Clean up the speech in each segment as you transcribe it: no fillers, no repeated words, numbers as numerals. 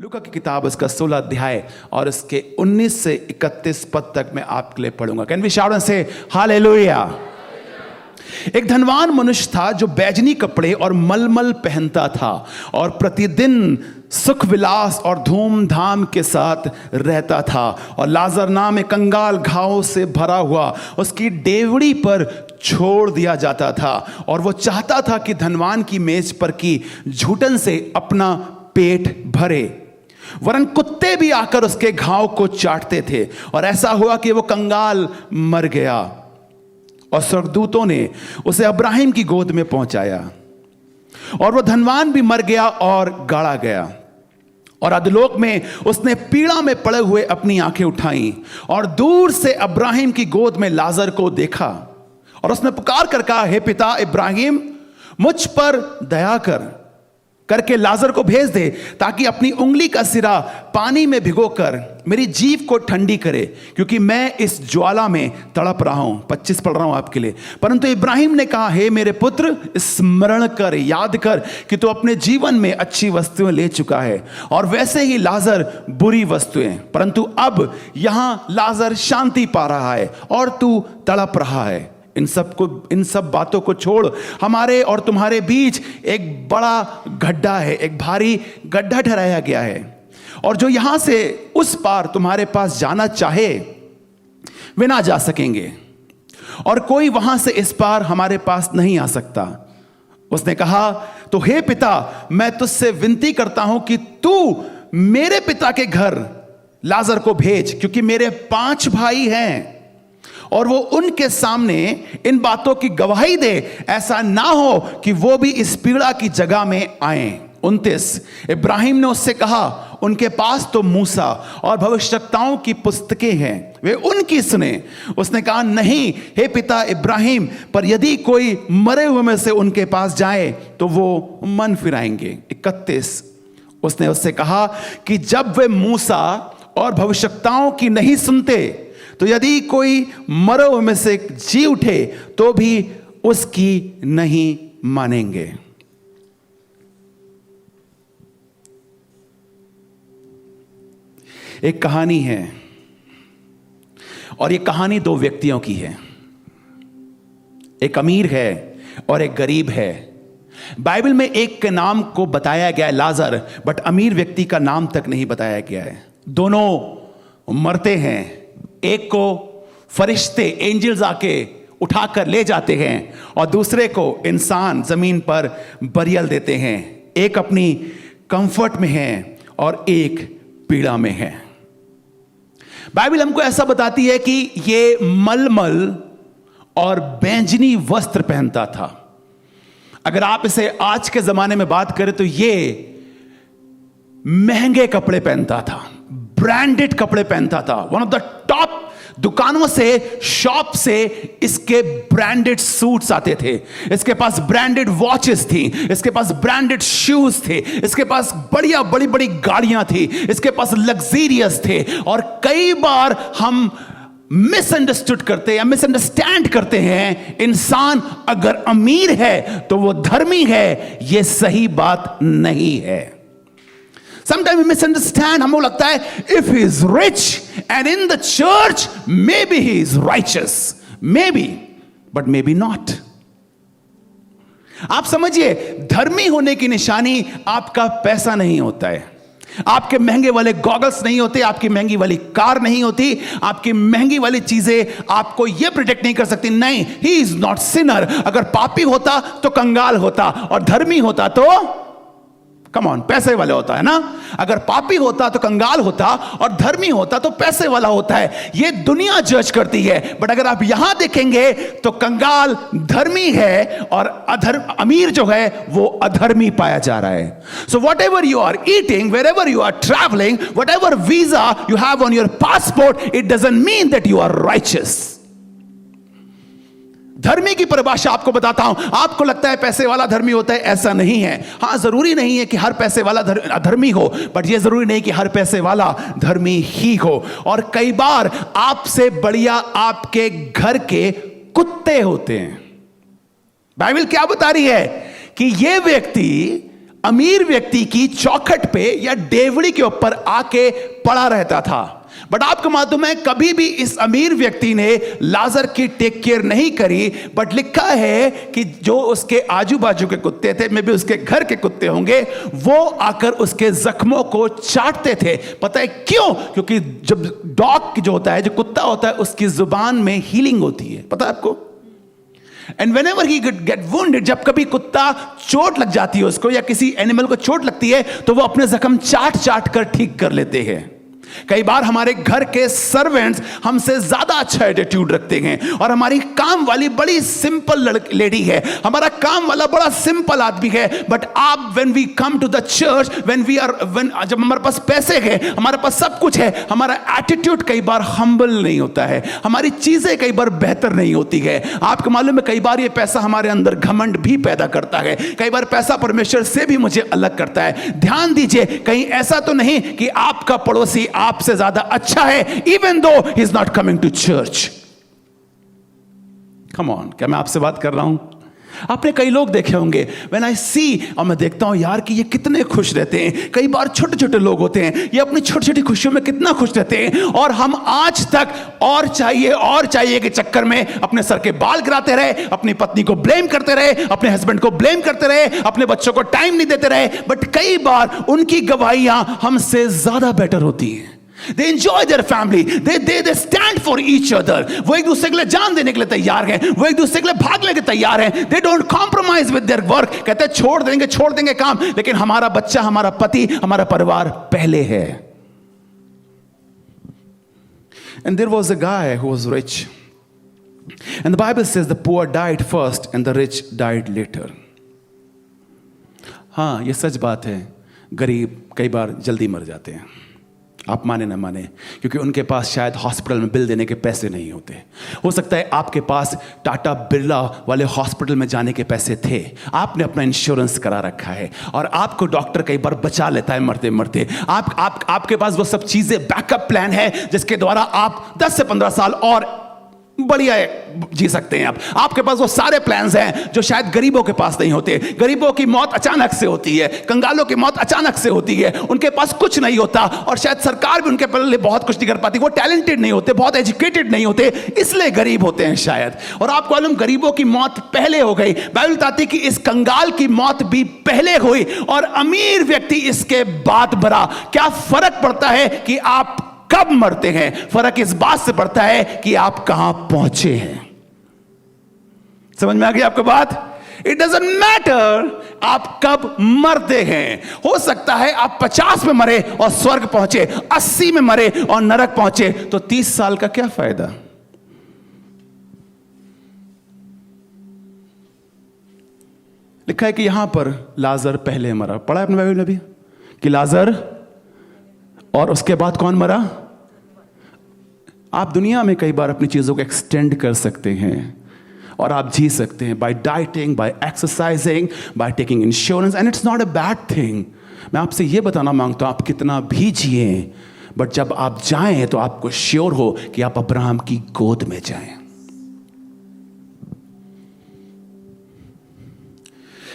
लूका की किताब उसका 16 अध्याय और उसके 19 से 31 पद तक मैं आपके लिए पढ़ूंगा। कैन वी शाउट एंड से हालेलुया। एक धनवान मनुष्य था जो बैजनी कपड़े और मलमल पहनता था और प्रतिदिन सुख विलास और धूमधाम के साथ रहता था। और लाजर नाम एक कंगाल घावों से भरा हुआ उसकी डेवड़ी पर छोड़ दिया जाता था और वो चाहता था कि धनवान की मेज पर की झूठन से अपना पेट भरे, वरन कुत्ते भी आकर उसके घाव को चाटते थे। और ऐसा हुआ कि वो कंगाल मर गया और स्वर्गदूतों ने उसे अब्राहिम की गोद में पहुंचाया। और वो धनवान भी मर गया और गाड़ा गया। और अधोलोक में उसने पीड़ा में पड़े हुए अपनी आंखें उठाई और दूर से अब्राहिम की गोद में लाजर को देखा। और उसने पुकार कर कहा, हे पिता इब्राहिम, मुझ पर दया करके लाजर को भेज दे, ताकि अपनी उंगली का सिरा पानी में भिगोकर मेरी जीभ को ठंडी करे, क्योंकि मैं इस ज्वाला में तड़प रहा हूं। 25 पढ़ रहा हूं आपके लिए। परंतु इब्राहिम ने कहा, हे मेरे पुत्र, स्मरण कर, याद कर कि तू अपने जीवन में अच्छी वस्तुएं ले चुका है और वैसे ही लाजर बुरी वस्तुएं, परंतु अब यहां लाजर शांति पा रहा है और तू तड़प रहा है। इन सब बातों को छोड़, हमारे और तुम्हारे बीच एक बड़ा गड्ढा है, एक भारी गड्ढा ठहराया गया है, और जो यहां से उस पार तुम्हारे पास जाना चाहे वे ना जा सकेंगे, और कोई वहां से इस पार हमारे पास नहीं आ सकता। उसने कहा, तो हे पिता, मैं तुझसे विनती करता हूं कि तू मेरे पिता के घर लाजर को भेज, क्योंकि मेरे 5 भाई हैं और वो उनके सामने इन बातों की गवाही दे, ऐसा ना हो कि वो भी इस पीड़ा की जगह में आए। 29, इब्राहिम ने उससे कहा, उनके पास तो मूसा और भविष्यवक्ताओं की पुस्तकें हैं, वे उनकी सुने। उसने कहा, नहीं हे पिता इब्राहिम, पर यदि कोई मरे हुए में से उनके पास जाए तो वो मन फिराएंगे। 31, उसने उससे कहा कि जब वे मूसा और भविष्यवक्ताओं की नहीं सुनते, तो यदि कोई मरे हुए में से जी उठे तो भी उसकी नहीं मानेंगे। एक कहानी है, और ये कहानी 2 व्यक्तियों की है। एक अमीर है और एक गरीब है। बाइबल में एक के नाम को बताया गया है लाजर, बट अमीर व्यक्ति का नाम तक नहीं बताया गया है। दोनों मरते हैं। एक को फरिश्ते, एंजल्स आके उठाकर ले जाते हैं और दूसरे को इंसान जमीन पर बरियल देते हैं। एक अपनी कंफर्ट में है और एक पीड़ा में है। बाइबल हमको ऐसा बताती है कि ये मलमल और बैंजनी वस्त्र पहनता था। अगर आप इसे आज के जमाने में बात करें तो ये महंगे कपड़े पहनता था, ब्रांडेड कपड़े पहनता था। वन ऑफ द टॉप दुकानों से, शॉप से इसके ब्रांडेड सूट्स आते थे, इसके पास ब्रांडेड वॉचेस थी, इसके पास ब्रांडेड शूज थे, इसके पास बढ़िया बड़ी बड़ी गाड़ियां थी, इसके पास लग्जरियस थे। और कई बार हम मिसअंडरस्टूड करते या मिसअंडरस्टैंड करते हैं, इंसान अगर अमीर है तो वो धर्मी है। ये सही बात नहीं है। Sometimes we misunderstand. हमको लगता है if he is rich and in the church, maybe he is righteous, maybe, but maybe not. आप समझिए, धर्मी होने की निशानी आपका पैसा नहीं होता है, आपके महंगे वाले गॉगल्स नहीं होते, आपकी महंगी वाली कार नहीं होती, आपकी महंगी वाली चीजें आपको यह प्रोटेक्ट नहीं कर सकती। नहीं, he is not sinner. अगर पापी होता तो कंगाल होता, और धर्मी होता तो कम ऑन पैसे वाला होता है ना। अगर पापी होता तो कंगाल होता और धर्मी होता तो पैसे वाला होता है। ये दुनिया जज करती है, बट अगर आप यहां देखेंगे तो कंगाल धर्मी है और अमीर जो है वो अधर्मी पाया जा रहा है। So whatever you are eating, wherever you are travelling, whatever visa you have on your passport, it doesn't mean that you are righteous. धर्मी की परिभाषा आपको बताता हूं। आपको लगता है पैसे वाला धर्मी होता है, ऐसा नहीं है। हां, जरूरी नहीं है कि हर पैसे वाला धर्मी हो, बट यह जरूरी नहीं कि हर पैसे वाला धर्मी ही हो। और कई बार आपसे बढ़िया आपके घर के कुत्ते होते हैं। बाइबल क्या बता रही है कि यह व्यक्ति अमीर व्यक्ति की चौखट पे या डेवड़ी के ऊपर आके पड़ा रहता था। बट आपको मालूम है कभी भी इस अमीर व्यक्ति ने लाजर की टेक केयर नहीं करी। बट लिखा है कि जो उसके आजू बाजू के कुत्ते थे, मे भी उसके घर के कुत्ते होंगे, वो आकर उसके जख्मों को चाटते थे। पता है क्यों? क्योंकि जब डॉग जो होता है, जो कुत्ता होता है, उसकी जुबान में हीलिंग होती है। पता है आपको? And whenever he get wounded, जब कभी कुत्ता चोट लग जाती है उसको, या किसी एनिमल को चोट लगती है, तो वो अपने जख्म चाट चाट कर ठीक कर लेते हैं। कई बार हमारे घर के सर्वेंट्स हमसे ज्यादा अच्छा एटीट्यूड रखते हैं, और हमारी काम वाली बड़ी सिंपल लेडी है, हमारा काम वाला बड़ा सिंपल आदमी है। बट आप when we come to the church, जब हमारे पास पैसे हैं, हमारे पास सब कुछ है, हमारा एटीट्यूड कई बार हम्बल नहीं होता है, हमारी चीजें कई बार बेहतर नहीं होती है। आपको मालूम है कई बार ये पैसा हमारे अंदर घमंड भी पैदा करता है। कई बार पैसा परमेश्वर से भी मुझे अलग करता है। ध्यान दीजिए, कहीं ऐसा तो नहीं कि आपका पड़ोसी आपसे ज्यादा अच्छा है, even though he is not coming to church. Come on, क्या मैं आपसे बात कर रहा हूं? आपने कई लोग देखे होंगे, व्हेन आई सी, और मैं देखता हूं यार कि ये कितने खुश रहते हैं। कई बार छोटे छोटे लोग होते हैं, ये अपनी छोटी छोटी खुशियों में कितना खुश रहते हैं, और हम आज तक और चाहिए के चक्कर में अपने सर के बाल गिराते रहे, अपनी पत्नी को ब्लेम करते रहे, अपने हस्बैंड को ब्लेम करते रहे, अपने बच्चों को टाइम नहीं देते रहे। बट कई बार उनकी गवाहियां हमसे ज्यादा बेटर होती हैं। They enjoy their family. They stand for each other. वो एक दूसरे के लिए जान देने के लिए तैयार हैं, वो एक दूसरे के लिए भागने के तैयार हैं। They don't compromise with their work. कहते हैं छोड़ देंगे काम, लेकिन हमारा बच्चा, हमारा पति, हमारा परिवार पहले है। And there was a guy who was rich. And the Bible says the poor died first and the rich died later. हाँ, ये सच बात है, गरीब कई बार जल्दी मर जाते हैं। आप माने ना माने, क्योंकि उनके पास शायद हॉस्पिटल में बिल देने के पैसे नहीं होते। हो सकता है आपके पास टाटा बिरला वाले हॉस्पिटल में जाने के पैसे थे, आपने अपना इंश्योरेंस करा रखा है, और आपको डॉक्टर कई बार बचा लेता है मरते मरते। आपके पास वो सब चीजें, बैकअप प्लान है, जिसके द्वारा आप 10 से 15 साल और बढ़िया जी सकते हैं। आपके पास वो सारे प्लान्स हैं जो शायद गरीबों के पास नहीं होते। गरीबों की मौत अचानक से होती है, कंगालों की मौत अचानक से होती है, उनके पास कुछ नहीं होता, और शायद सरकार भी उनके लिए बहुत कुछ नहीं कर पाती। वो टैलेंटेड नहीं होते, बहुत एजुकेटेड नहीं होते, इसलिए गरीब होते हैं शायद। और आपको मालूम, गरीबों की मौत पहले हो गई। बाइबल बताती कि इस कंगाल की मौत भी पहले हुई, और अमीर व्यक्ति इसके बाद मरा। क्या फर्क पड़ता है कि आप कब मरते हैं? फर्क इस बात से पड़ता है कि आप कहां पहुंचे हैं। समझ में आ गई आपको बात? इट डजंट मैटर आप कब मरते हैं। हो सकता है आप 50 में मरे और स्वर्ग पहुंचे, 80 में मरे और नरक पहुंचे, तो 30 साल का क्या फायदा? लिखा है कि यहां पर लाजर पहले मरा। पढ़ा है अपने बाइबल में भी कि लाजर, और उसके बाद कौन मरा? आप दुनिया में कई बार अपनी चीजों को एक्सटेंड कर सकते हैं, और आप जी सकते हैं by dieting, by exercising, by taking insurance, and it's not a bad thing. मैं आपसे यह बताना मांगता हूं, आप कितना भी जिए, बट जब आप जाएं तो आपको श्योर हो कि आप अब्राहम की गोद में जाएं।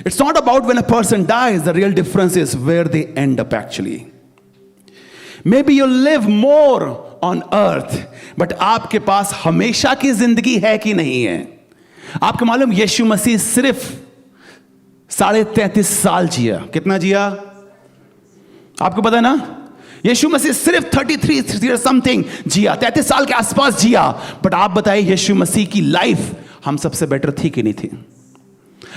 It's not about when a person dies, the real difference is where they end up actually. Maybe you live more on earth, but आपके पास हमेशा की जिंदगी है कि नहीं है? आपको मालूम, यीशु मसीह सिर्फ 33.5 साल जिया। कितना जिया आपको पता है ना? यीशु मसीह सिर्फ 33 समथिंग जिया, 33 साल के आसपास जिया। बट आप बताइए, यीशु मसीह की लाइफ हम सबसे बेटर थी कि नहीं थी?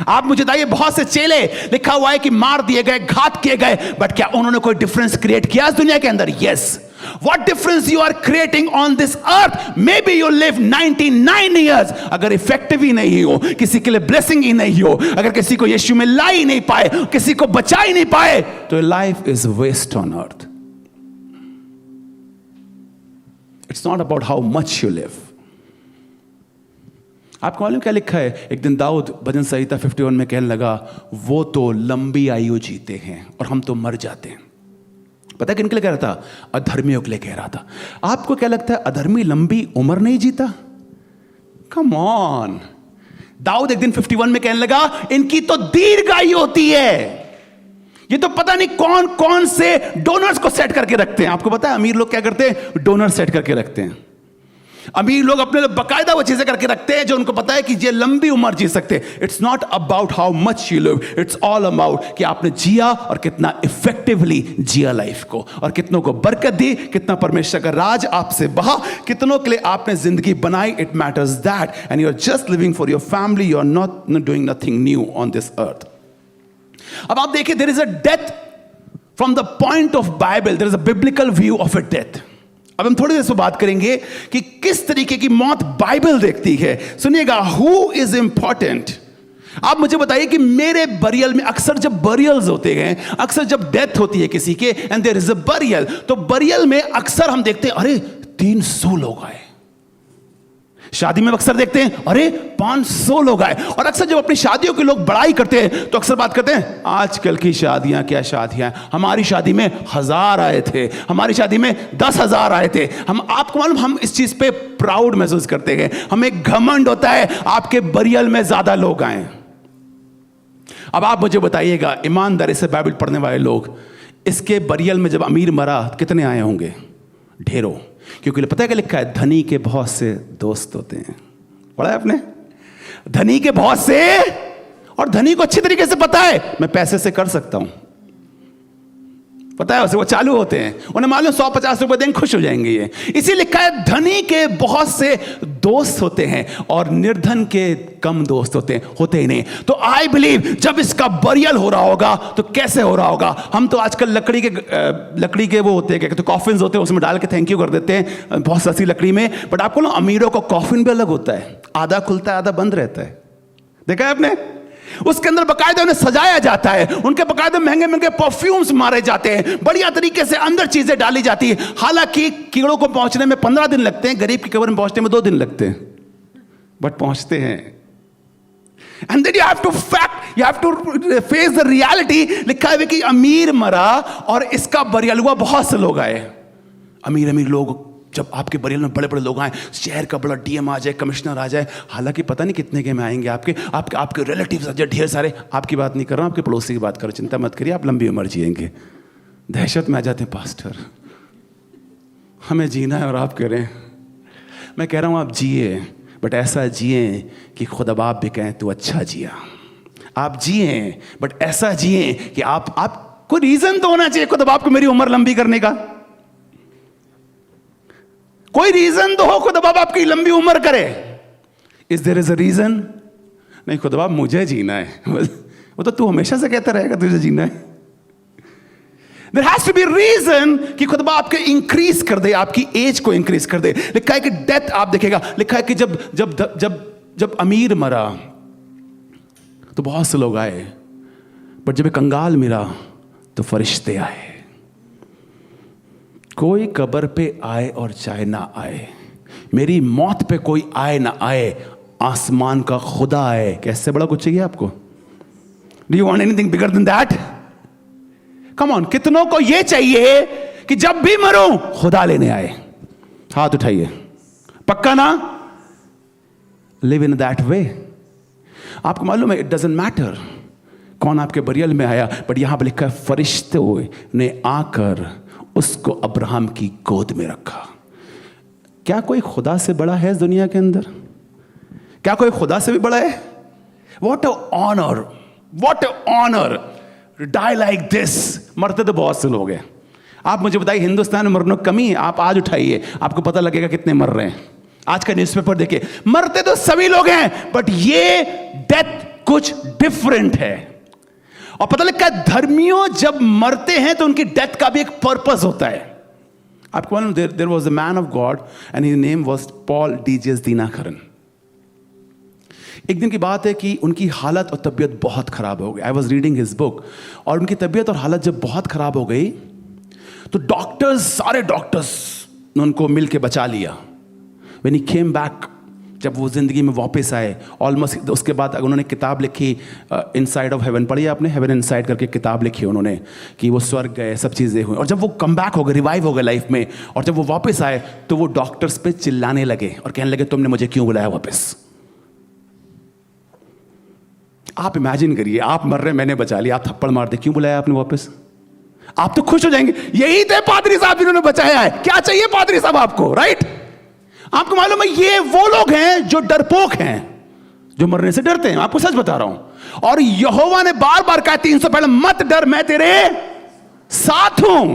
आप मुझे बताइए, बहुत से चेले लिखा हुआ है कि मार दिए गए, घात किए गए, बट क्या उन्होंने कोई डिफरेंस क्रिएट किया इस दुनिया के अंदर? Yes. What difference you are creating on this earth? Maybe you live 99 years. अगर इफेक्टिव ही नहीं हो, किसी के लिए ब्लेसिंग ही नहीं हो, अगर किसी को यीशु में ला ही नहीं पाए, किसी को बचा ही नहीं पाए, तो life is waste on earth. It's not about how much you live. आपको मालूम क्या लिखा है? एक दिन दाऊद भजन संहिता 51 में कहने लगा, वो तो लंबी आयु जीते हैं और हम तो मर जाते हैं। पता है किन के लिए कह रहा था? अधर्मियों के लिए कह रहा था। आपको क्या लगता है अधर्मी लंबी उम्र नहीं जीता? Come on. दाऊद एक दिन 51 में कहने लगा, इनकी तो दीर्घ आयु होती है। ये तो पता नहीं कौन कौन से डोनर्स को सेट करके रखते हैं। आपको पता है अमीर लोग क्या करते हैं? डोनर सेट करके रखते हैं। अमीर लोग अपने लिए बकायदा वो चीजें करके रखते हैं जो उनको पता है कि ये लंबी उम्र जी सकते हैं। It's not about how much you live, it's all about कि आपने जिया और कितना इफेक्टिवली जिया लाइफ को, और कितनों को बरकत दी, कितना परमेश्वर का राज आपसे बहा, कितनों के लिए आपने जिंदगी बनाई। It matters that, and you are just living for your family, you are not doing nothing new on this earth. अब आप देखिए, there is a death from the point of Bible, there is a biblical view of a death. अब हम थोड़ी देर से बात करेंगे कि किस तरीके की मौत बाइबल देखती है। सुनिएगा, हु इज इंपॉर्टेंट। आप मुझे बताइए कि मेरे बरियल में अक्सर जब बरियल्स होते हैं, अक्सर जब डेथ होती है किसी के and there is a burial, तो बरियल में अक्सर हम देखते हैं अरे 300 लोग आए। शादी में अक्सर देखते हैं अरे 500 लोग आए। और अक्सर जब अपनी शादियों के लोग बड़ाई करते हैं तो अक्सर बात करते हैं आजकल की शादियां क्या शादियां, हमारी शादी में 1000 आए थे, हमारी शादी में 10,000 आए थे। हम, आपको मालूम, हम इस चीज पे प्राउड महसूस करते हैं, हमें घमंड होता है आपके बरियल में ज्यादा लोग आए। अब आप मुझे बताइएगा, ईमानदारी से बाइबल पढ़ने वाले लोग, इसके बरियल में जब अमीर मरा कितने आए होंगे? ढेरों। क्योंकि पता है क्या लिखा है? धनी के बहुत से दोस्त होते हैं। पढ़ा है आपने? धनी के बहुत से, और धनी को अच्छी तरीके से पता है मैं पैसे से कर सकता हूं, पता है उसे, वो चालू होते हैं, उन्हें मालूम 150 रुपए देंगे खुश हो जाएंगे। ये इसी लिखा है धनी के बहुत से दोस्त होते हैं और निर्धन के कम दोस्त होते ही नहीं। तो आई बिलीव जब इसका बरियल हो रहा होगा तो कैसे हो रहा होगा? हम तो आजकल लकड़ी के वो होते हैं, क्या कहते हैं, कॉफिन्स होते हैं, उसमें डाल के थैंक यू कर देते हैं, बहुत सस्ती लकड़ी में। बट आपको ना, अमीरों का कॉफिन भी अलग होता है, आधा खुलता है आधा बंद रहता है। देखा है आपने? उसके अंदर बकायदा उन्हें सजाया जाता है, उनके बकायदा महंगे महंगे परफ्यूम्स मारे जाते हैं, बढ़िया तरीके से अंदर चीजें डाली जाती है। हालांकि कीड़ों को पहुंचने में 15 दिन लगते हैं, गरीब की कब्र में पहुंचने में 2 दिन लगते हैं, बट पहुंचते हैं। And then you have to face the reality। लिखा है कि अमीर मरा और इसका बरियल हुआ, बहुत से लोग आए। अमीर लोग, जब आपके बरियल में बड़े बड़े लोग आए, शहर का बड़ा डीएम आ जाए, कमिश्नर आ जाए, हालांकि पता नहीं कितने के में आएंगे, आपके रिलेटिव्स आ जाए ढेर सारे। आपकी बात नहीं कर रहा हूं, आपके पड़ोसी की बात करो, चिंता मत करिए, आप लंबी उम्र जिएंगे। दहशत में आ जाते हैं, पास्टर हमें जीना है और आप कह रहे हैं। मैं कह रहा हूं आप जिए, बट ऐसा जिए कि खुदा बाप भी कहें तू अच्छा जिया। आप जिए बट ऐसा जिए कि आपको रीजन तो होना चाहिए खुदा बाप को मेरी उम्र लंबी करने का। कोई रीजन तो हो खुदा बाप आपकी लंबी उम्र करे। Is there is a reason? नहीं, खुदा बाप मुझे जीना है। वो तो तू हमेशा से कहता रहेगा तुझे जीना है। There has to be reason कि खुदा बाप आपके इंक्रीज कर दे, आपकी एज को इंक्रीज कर दे। लिखा है कि डेथ, आप देखेगा, लिखा है कि जब अमीर मरा तो बहुत से लोग आए, बट जब एक कंगाल मिला तो फरिश्ते आए। कोई कब्र पे आए और चाहे ना आए, मेरी मौत पे कोई आए ना आए, आसमान का खुदा आए। कैसे बड़ा कुछ चाहिए आपको? Do you want anything bigger than that? Come on, कितनों को यह चाहिए कि जब भी मरूं खुदा लेने आए? हाथ उठाइए। पक्का ना? Live in that way. आपको मालूम है, इट डजंट मैटर कौन आपके बरियल में आया, बट यहां पर लिखा है फरिश्तों ने आकर उसको अब्राहम की गोद में रखा। क्या कोई खुदा से बड़ा है इस दुनिया के अंदर? क्या कोई खुदा से भी बड़ा है? What a honour, what a honour, die like this. मरते तो बहुत से लोग हैं। आप मुझे बताइए, हिंदुस्तान में मरने की कमी है? आप आज उठाइए, आपको पता लगेगा कितने मर रहे हैं। आज का न्यूज़पेपर देखिए, मरते तो सभी लोग हैं, बट ये डेथ कुछ डिफरेंट है। और पता लगता है, धर्मियों जब मरते हैं तो उनकी डेथ का भी एक पर्पस होता है। आपको मालूम, there was a man of God and his name was Paul DGS Dhinakaran. एक दिन की बात है कि उनकी हालत और तबीयत बहुत खराब हो गई। I was reading his book, और उनकी तबीयत और हालत जब बहुत खराब हो गई तो डॉक्टर्स, सारे डॉक्टर्स ने उनको मिल के बचा लिया। व्हेन ही केम बैक, जब वो जिंदगी में वापस आए, ऑलमोस्ट उसके बाद उन्होंने किताब लिखी, इनसाइड ऑफ हेवन। पढ़ी आपने? हेवन इनसाइड करके किताब लिखी उन्होंने, कि वो स्वर्ग गए, सब चीज़ें हुई। और जब वो कम बैक हो गए, रिवाइव हो गए लाइफ में, और जब वो वापस आए तो वो डॉक्टर्स पे चिल्लाने लगे और कहने लगे तुमने मुझे क्यों बुलाया वापस? आप इमेजिन करिए, आप मर रहे, मैंने बचा लिया, आप थप्पड़ मार दे, क्यों बुलाया आपने वापस? आप तो खुश हो जाएंगे, यही थे पादरी साहब जिन्होंने बचाया है, क्या चाहिए पादरी साहब आपको, राइट? आपको मालूम है ये वो लोग हैं जो डरपोक हैं, जो मरने से डरते हैं, आपको सच बता रहा हूं। और यहोवा ने बार बार कहा 300 पहले, मत डर, मैं तेरे साथ हूं।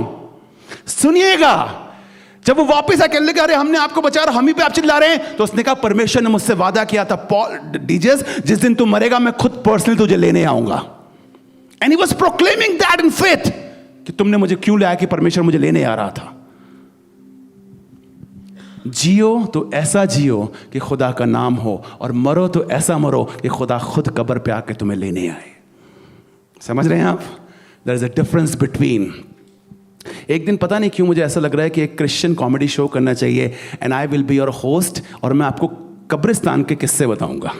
सुनिएगा, जब वो वापस आके कहने लगे अरे हमने आपको बचाया, हम ही पे आप चिल्ला रहे हैं, तो उसने कहा परमेश्वर ने मुझसे वादा किया था, पॉल डीजेस, जिस दिन तू मरेगा मैं खुद पर्सनली तुझे लेने आऊंगा। And he was proclaiming that in faith, कि तुमने मुझे क्यों लाया, कि परमेश्वर मुझे लेने आ रहा था। जियो तो ऐसा जियो कि खुदा का नाम हो, और मरो तो ऐसा मरो कि खुदा खुद कब्र पे आके तुम्हें लेने आए। समझ रहे हैं आप? There is a difference between. एक दिन पता नहीं क्यों मुझे ऐसा लग रहा है कि एक क्रिश्चियन कॉमेडी शो करना चाहिए, and I will be your host, और मैं आपको कब्रिस्तान के किस्से बताऊंगा।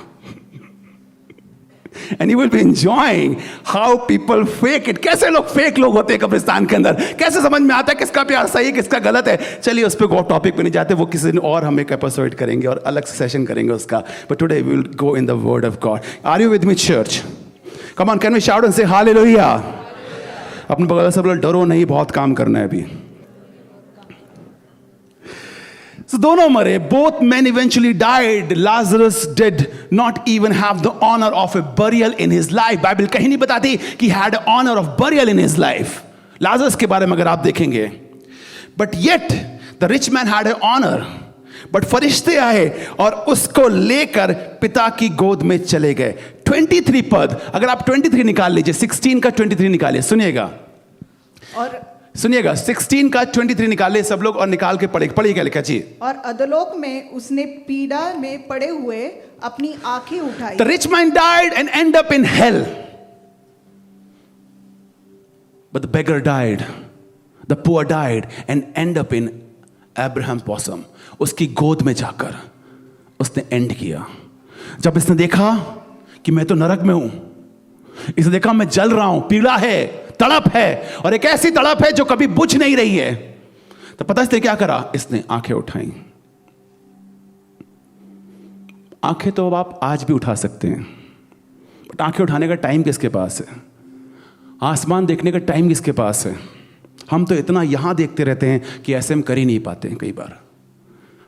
And you will be enjoying how people fake it. कैसे लोग फेक लोग होते हैं कब्रिस्तान के अंदर, कैसे समझ में आता है किसका प्यार सही है किसका गलत है। चलिए उस पर टॉपिक पे नहीं जाते, वो किसी दिन और हम एक एपिसोड करेंगे और अलग सेशन करेंगे उसका। But today we will go in the word of God. Are you with me, church? Come on, can we shout and say hallelujah? अपने बगल से बोलो डरो नहीं, बहुत काम करना है अभी। So दोनों मरे, both men eventually died. Lazarus did not even have the honor of a burial in his life. Bible कहीं नहीं बताती कि had honor of burial in his life. Lazarus के बारे में अगर आप देखेंगे, but yet the rich man had an honor. But फरिश्ते आए और उसको लेकर पिता की गोद में चले गए। 23 पद, अगर आप 23 निकाल लीजिए, 16 का 23 निकालिए, सुनिएगा और सुनिएगा, 16 का 23 निकाले सब लोग और निकाल के पढ़िए क्या लिखा जी। और अधोलोक में उसने पीड़ा में पड़े हुए अपनी आंखें उठाई। The rich man died and end up in hell, but the beggar died, the poor died and end up in Abraham bosom. उसकी गोद में जाकर उसने एंड किया। जब इसने देखा कि मैं तो नरक में हूं, इसने देखा मैं जल रहा हूं, पीड़ा है, तड़प है, और एक ऐसी तड़प है जो कभी बुझ नहीं रही है, तो पता इसने क्या करा, इसने आंखें उठाई। आंखें तो अब आप आज भी उठा सकते हैं, बट आंखें उठाने का टाइम किसके पास है? आसमान देखने का टाइम किसके पास है? हम तो इतना यहां देखते रहते हैं कि ऐसे हम कर ही नहीं पाते हैं कई बार।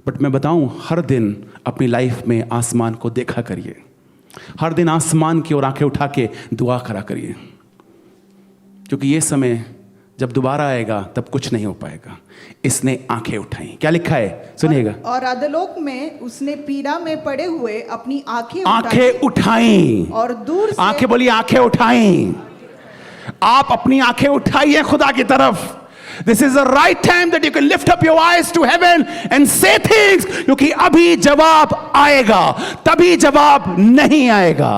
बट मैं बताऊं, हर दिन अपनी लाइफ में आसमान को देखा करिए, हर दिन आसमान की ओर आंखें उठा के दुआ करा करिए, क्योंकि ये समय जब दोबारा आएगा तब कुछ नहीं हो पाएगा। इसने आंखें उठाई, क्या लिखा है सुनिएगा। और अधोलोक में उसने पीड़ा में पड़े हुए अपनी आंखें उठाई, और दूर से आंखें बोलिए, आंखें उठाई। आप अपनी आंखें उठाइए खुदा की तरफ। This is the right time that you can lift up your eyes to heaven and say things, क्योंकि अभी जवाब आएगा, तभी जवाब नहीं आएगा।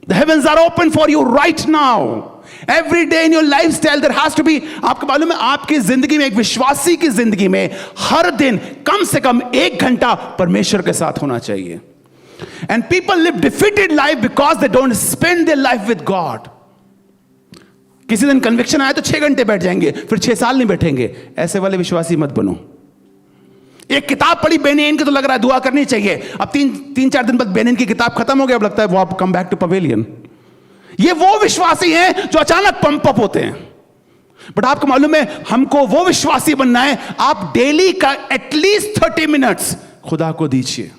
The heavens are open for you right now. Every day in your lifestyle there has to be, आपको मालूम है आपकी जिंदगी में, एक विश्वासी की जिंदगी में हर दिन कम से कम 1 घंटा परमेश्वर के साथ होना चाहिए। And people live defeated life because they don't spend their life with God. किसी दिन कन्विक्शन आया तो 6 घंटे बैठ जाएंगे, फिर 6 साल नहीं बैठेंगे। ऐसे वाले विश्वासी मत बनो। एक किताब पढ़ी बेनियन की तो लग रहा है दुआ करनी चाहिए, अब 3-4 दिन बाद बेनियन की किताब खत्म हो गया, अब लगता है वो आप कम बैक टू पवेलियन। ये वो विश्वासी हैं जो अचानक पंप अप होते हैं। बट आपको मालूम है हमको वो विश्वासी बनना है, आप डेली का एटलीस्ट 30 मिनट्स खुदा को दीजिए,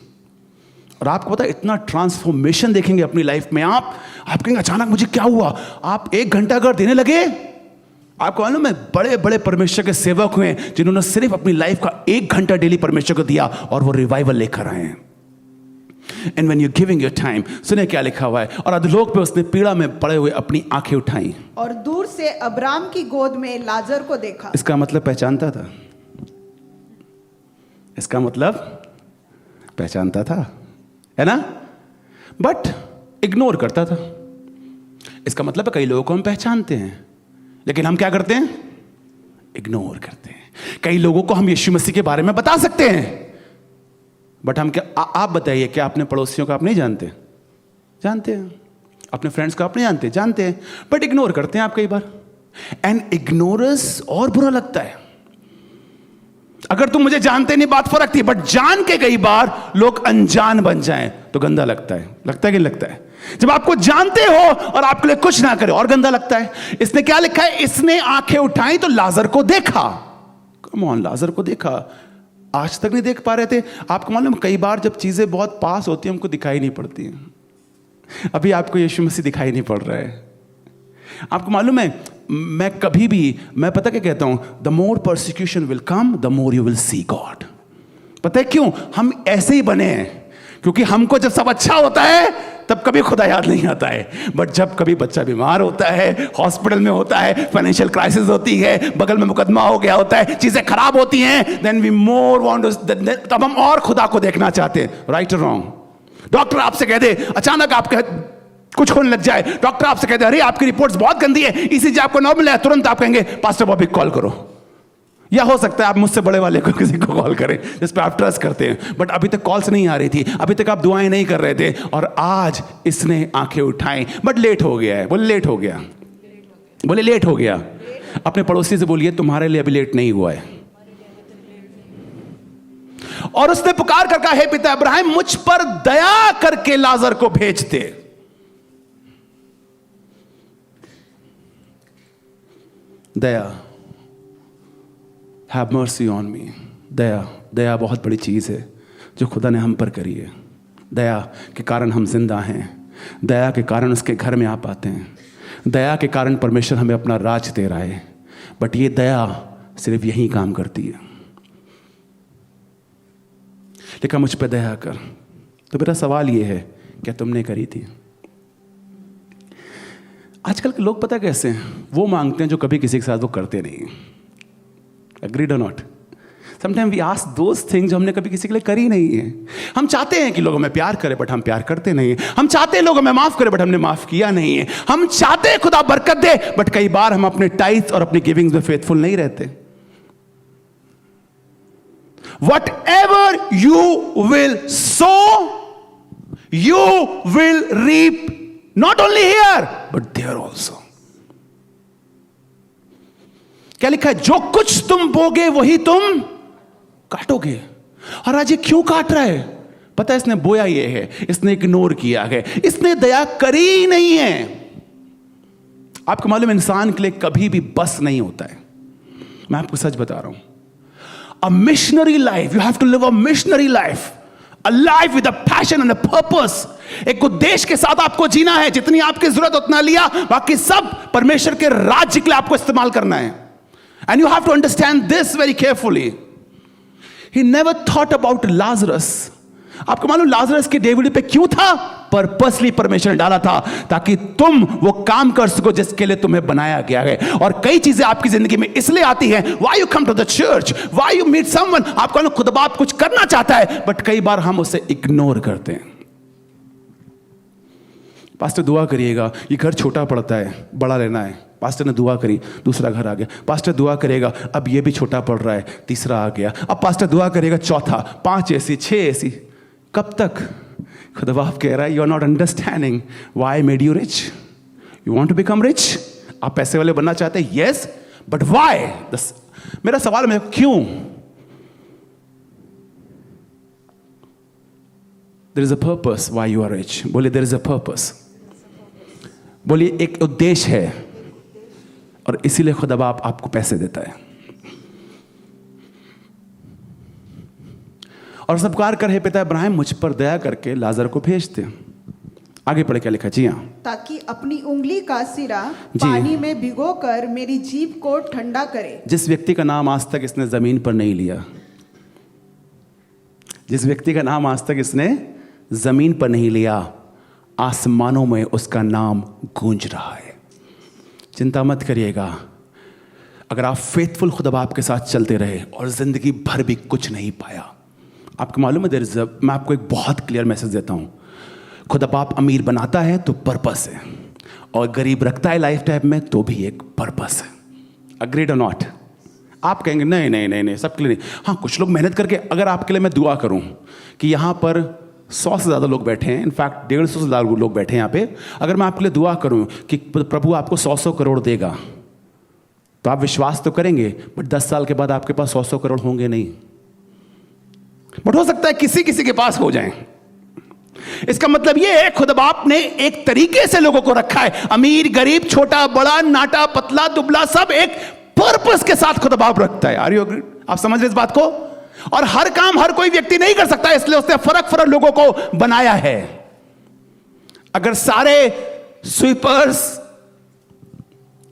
और आपको पता है इतना ट्रांसफॉर्मेशन देखेंगे अपनी लाइफ में। आप कहेंगे अचानक मुझे क्या हुआ। आप 1 घंटा अगर देने लगे, आपको मालूम है बड़े बड़े परमेश्वर के सेवक हुए जिन्होंने सिर्फ अपनी लाइफ का 1 घंटा डेली परमेश्वर को दिया और वो रिवाइवल लेकर आए हैं। And when you giving your time, सुने क्या लिखा हुआ है, और अधोलोक पे उसने पीड़ा में पड़े हुए अपनी आंखें उठाई और दूर से अब्राम की गोद में लाजर को देखा। इसका मतलब पहचानता था, इसका मतलब पहचानता था, है ना, बट इग्नोर करता था। इसका मतलब है कई लोगों को हम पहचानते हैं लेकिन हम क्या करते हैं, इग्नोर करते हैं। कई लोगों को हम यीशु मसीह के बारे में बता सकते हैं, बट हम क्या, आप बताइए क्या अपने पड़ोसियों को आप नहीं जानते? जानते हैं। अपने फ्रेंड्स को आप नहीं जानते? जानते हैं, बट इग्नोर करते हैं आप कई बार। एंड इग्नोरेंस और बुरा लगता है। अगर तुम मुझे जानते नहीं बात फर्क थी, बट जान के कई बार लोग अनजान बन जाएं तो गंदा लगता है कि नहीं लगता है? जब आपको जानते हो और आपके लिए कुछ ना करे और गंदा लगता है। इसने क्या लिखा है? इसने आंखें उठाई तो लाजर को देखा। कम ऑन, लाजर को देखा, आज तक नहीं देख पा रहे थे। आपको मालूम, कई बार जब चीजें बहुत पास होती हैं हमको दिखाई नहीं पड़ती हैं। अभी आपको यीशु मसीह दिखाई नहीं पड़ रहा है। आपको मालूम है, मैं पता क्या कहता हूं? The more persecution will come, the more you will see God. पता है क्यों? हम ऐसे ही बने हैं, क्योंकि हमको जब सब अच्छा होता है तब कभी खुदा याद नहीं आता है। बट जब कभी बच्चा बीमार होता है, हॉस्पिटल में होता है, फाइनेंशियल क्राइसिस होती है, बगल में मुकदमा हो गया होता है, चीजें खराब होती हैं, then we more want to, तब हम और खुदा को देखना चाहते हैं। राइट और रॉन्ग? डॉक्टर आपसे कह दे, अचानक आपके कुछ होने लग जाए, डॉक्टर आपसे कहते हैं अरे आपकी रिपोर्ट्स बहुत गंदी है, ईसीजी आपको नॉर्मल है, तुरंत आप कहेंगे पास्टर बॉबी कॉल करो। या हो सकता है आप मुझसे बड़े वाले को किसी को कॉल करें जिस पर आप ट्रस्ट करते हैं। बट अभी तक कॉल्स नहीं आ रही थी, अभी तक आप दुआएं नहीं कर रहे थे, और आज इसने आंखें उठाई, बट लेट हो गया है। बोले लेट हो गया, बोले लेट हो गया। अपने पड़ोसी से बोलिए तुम्हारे लिए अभी लेट नहीं हुआ है। और उसने पुकार कर कहा, हे पिता अब्राहम, मुझ पर दया करके लाजर को भेज दे। दया, हैव मर्सी ऑन मी। दया बहुत बड़ी चीज़ है जो खुदा ने हम पर करी है। दया के कारण हम जिंदा हैं, दया के कारण उसके घर में आ पाते हैं, दया के कारण परमेश्वर हमें अपना राज दे रहा है। बट ये दया सिर्फ यही काम करती है। लेकिन मुझ पर दया कर। तो मेरा सवाल ये है, क्या तुमने करी थी? आजकल के लोग पता कैसे हैं? वो मांगते हैं जो कभी किसी के साथ वो करते नहीं। Agreed or not? Sometimes we ask those things जो हमने कभी किसी के लिए करी नहीं है। हम चाहते हैं कि लोग हमें प्यार करें, बट हम प्यार करते नहीं हैं। हम चाहते हैं लोग हमें माफ करें, बट हमने माफ किया नहीं है। हम चाहते हैं खुदा बरकत दे, बट कई बार हम अपने टाइट्स और अपनी गिविंग्स में फेथफुल नहीं रहते। Whatever you will sow, you will reap, not only here, but there also. क्या लिखा है? जो कुछ तुम बोगे वही तुम काटोगे। और आज ये क्यों काट रहा है? पता है, इसने बोया ये है, इसने इग्नोर किया है, इसने दया करी ही नहीं है। आपको मालूम, इंसान के लिए कभी भी बस नहीं होता है। मैं आपको सच बता रहा हूं। A missionary life, you have to live a missionary life, a life with a passion and a purpose. एक उद्देश्य के साथ आपको जीना है। जितनी आपकी जरूरत उतना लिया, बाकी सब परमेश्वर के राज्य के लिए आपको इस्तेमाल करना है। And you have to understand this very carefully. He never thought about Lazarus. आपको मालूम लाजरस की डेविड पे क्यों था? पर्पसली परमेश्वर ने डाला था ताकि तुम वो काम कर सको जिसके लिए तुम्हें बनाया गया है। और कई चीजें आपकी जिंदगी में इसलिए आती हैं, why you come to the church, why you meet someone. आपको मालूम खुदा बाप कुछ करना चाहता है, बट कई बार हम उसे इग्नोर करते हैं। पास्टर दुआ करिएगा, ये घर छोटा पड़ता है, बड़ा लेना है। पास्टर ने दुआ करी, दूसरा घर आ गया। पास्टर दुआ करेगा, अब ये भी छोटा पड़ रहा है, तीसरा आ गया। अब पास्टर दुआ करेगा, चौथा, 5 ऐसी, 6 ऐसी। कब तक? खुदा बाप कह रहा है, you are not understanding why I made you rich. You want to become rich? आप पैसे वाले बनना चाहते हैं? Yes, but why? मेरा सवाल है, क्यों? There is a purpose why you are rich. बोलिए, देयर इज अ पर्पस। बोलिए, एक उद्देश्य है, और इसीलिए खुदा बाप आपको पैसे देता है। और सब पुकार कर, हे पिता अब्राहम, मुझ पर दया करके लाजर को भेज दे। आगे पढ़े क्या लिखा? जी हाँ। ताकि अपनी उंगली का सिरा पानी में भिगोकर मेरी जीभ को ठंडा करे। जिस व्यक्ति का नाम आज तक इसने जमीन पर नहीं लिया, जिस व्यक्ति का नाम आज तक इसने जमीन पर नहीं लिया, आसमानों में उसका नाम गूंज रहा है। चिंता मत करिएगा। अगर आप फेथफुल खुदा बाप के साथ चलते रहे और जिंदगी भर भी कुछ नहीं पाया, आपको मालूम है, मैं आपको एक बहुत क्लियर मैसेज देता हूं। खुदा बाप अमीर बनाता है तो पर्पस है, और गरीब रखता है लाइफ टाइम में तो भी एक पर्पस है। अग्रीड और नॉट? आप कहेंगे नहीं नहीं नहीं नहीं, सबके लिए नहीं। हाँ, कुछ लोग मेहनत करके, अगर आपके लिए मैं दुआ करूं कि यहां पर 100 से ज़्यादा लोग बैठे हैं, इनफैक्ट 150 से ज़्यादा लोग बैठे हैं यहाँ पे, अगर मैं आपके लिए दुआ करूं कि प्रभु आपको 100 करोड़ देगा, तो आप विश्वास तो करेंगे, बट 10 साल के बाद आपके पास 100 करोड़ होंगे नहीं। बट हो सकता है किसी किसी के पास हो जाएं। इसका मतलब यह है खुदा बाप ने एक तरीके से लोगों को रखा है, अमीर गरीब छोटा बड़ा नाटा पतला दुबला सब एक पर्पस के साथ खुदा बाप रखता है। आप समझ रहे इस बात को? और हर काम हर कोई व्यक्ति नहीं कर सकता, इसलिए उसने फर्क फर्क लोगों को बनाया है। अगर सारे स्वीपर्स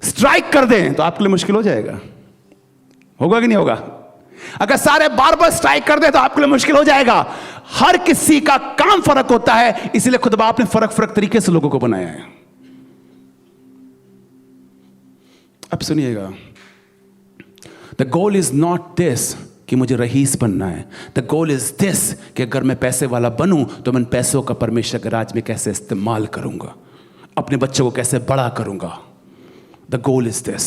स्ट्राइक कर दें तो आपके लिए मुश्किल हो जाएगा, होगा कि नहीं होगा? अगर सारे बार्बर स्ट्राइक कर दें तो आपके लिए मुश्किल हो जाएगा। हर किसी का काम फर्क होता है, इसलिए खुदा बाप ने फर्क फर्क तरीके से लोगों को बनाया है। अब सुनिएगा, the goal is not this कि मुझे रईस बनना है। द गोल इज दिस कि अगर मैं पैसे वाला बनूं तो मैं पैसों का परमेश्वर के राज में कैसे इस्तेमाल करूंगा, अपने बच्चों को कैसे बड़ा करूंगा। The goal is this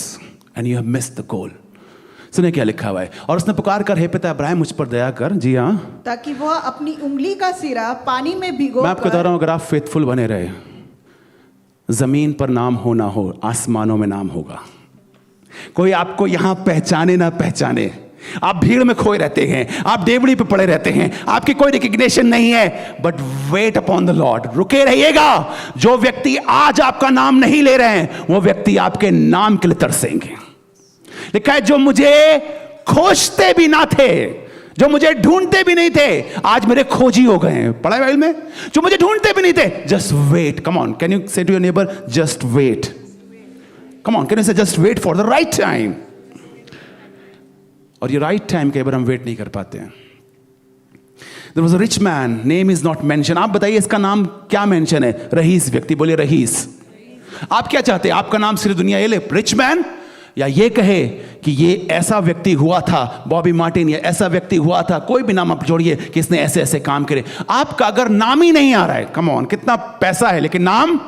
and you have missed the goal. सुनिए क्या लिखा हुआ है, और उसने पुकार कर, हे पिता अब्राहम मुझ पर दया कर। जी हाँ, ताकि वह अपनी उंगली का सिरा पानी में भिगो। मैं आपको बता रहा हूं, अगर आप फेथफुल बने रहे, जमीन पर नाम हो ना हो, आसमानों में नाम होगा। कोई आपको यहां पहचाने ना पहचाने, आप भीड़ में खोए रहते हैं, आप डेवड़ी पे पड़े रहते हैं, आपकी कोई रिकग्निशन नहीं है, but weight upon the Lord, रुके रहिएगा। जो व्यक्ति आज आपका नाम नहीं ले रहे हैं वो व्यक्ति आपके नाम के लिए तरसेंगे। लिखा है, जो मुझे खोजते भी ना थे, जो मुझे ढूंढते भी नहीं थे, आज मेरे खोजी हो गए हैं। पढ़ा है बाइबल में, जो मुझे ढूंढते भी नहीं थे, just wait. Come on, can you say to your neighbour, just wait. Come on, can you say just wait for the right time. और ये राइट टाइम कई बार हम वेट नहीं कर पाते हैं। There was a rich man, name is not mentioned। आप बताइए इसका नाम क्या मेंशन है? रईस व्यक्ति। बोलिए रईस। आप क्या चाहते हैं? आपका नाम सिर्फ दुनिया ये ले, रिच मैन, या ये कहे कि ये ऐसा व्यक्ति हुआ था, बॉबी मार्टिन, या ऐसा व्यक्ति हुआ था, कोई भी नाम आप जोड़िए कि इसने ऐसे ऐसे काम करे। आपका अगर नाम ही नहीं आ रहा है, कम ऑन, कितना पैसा है लेकिन नाम,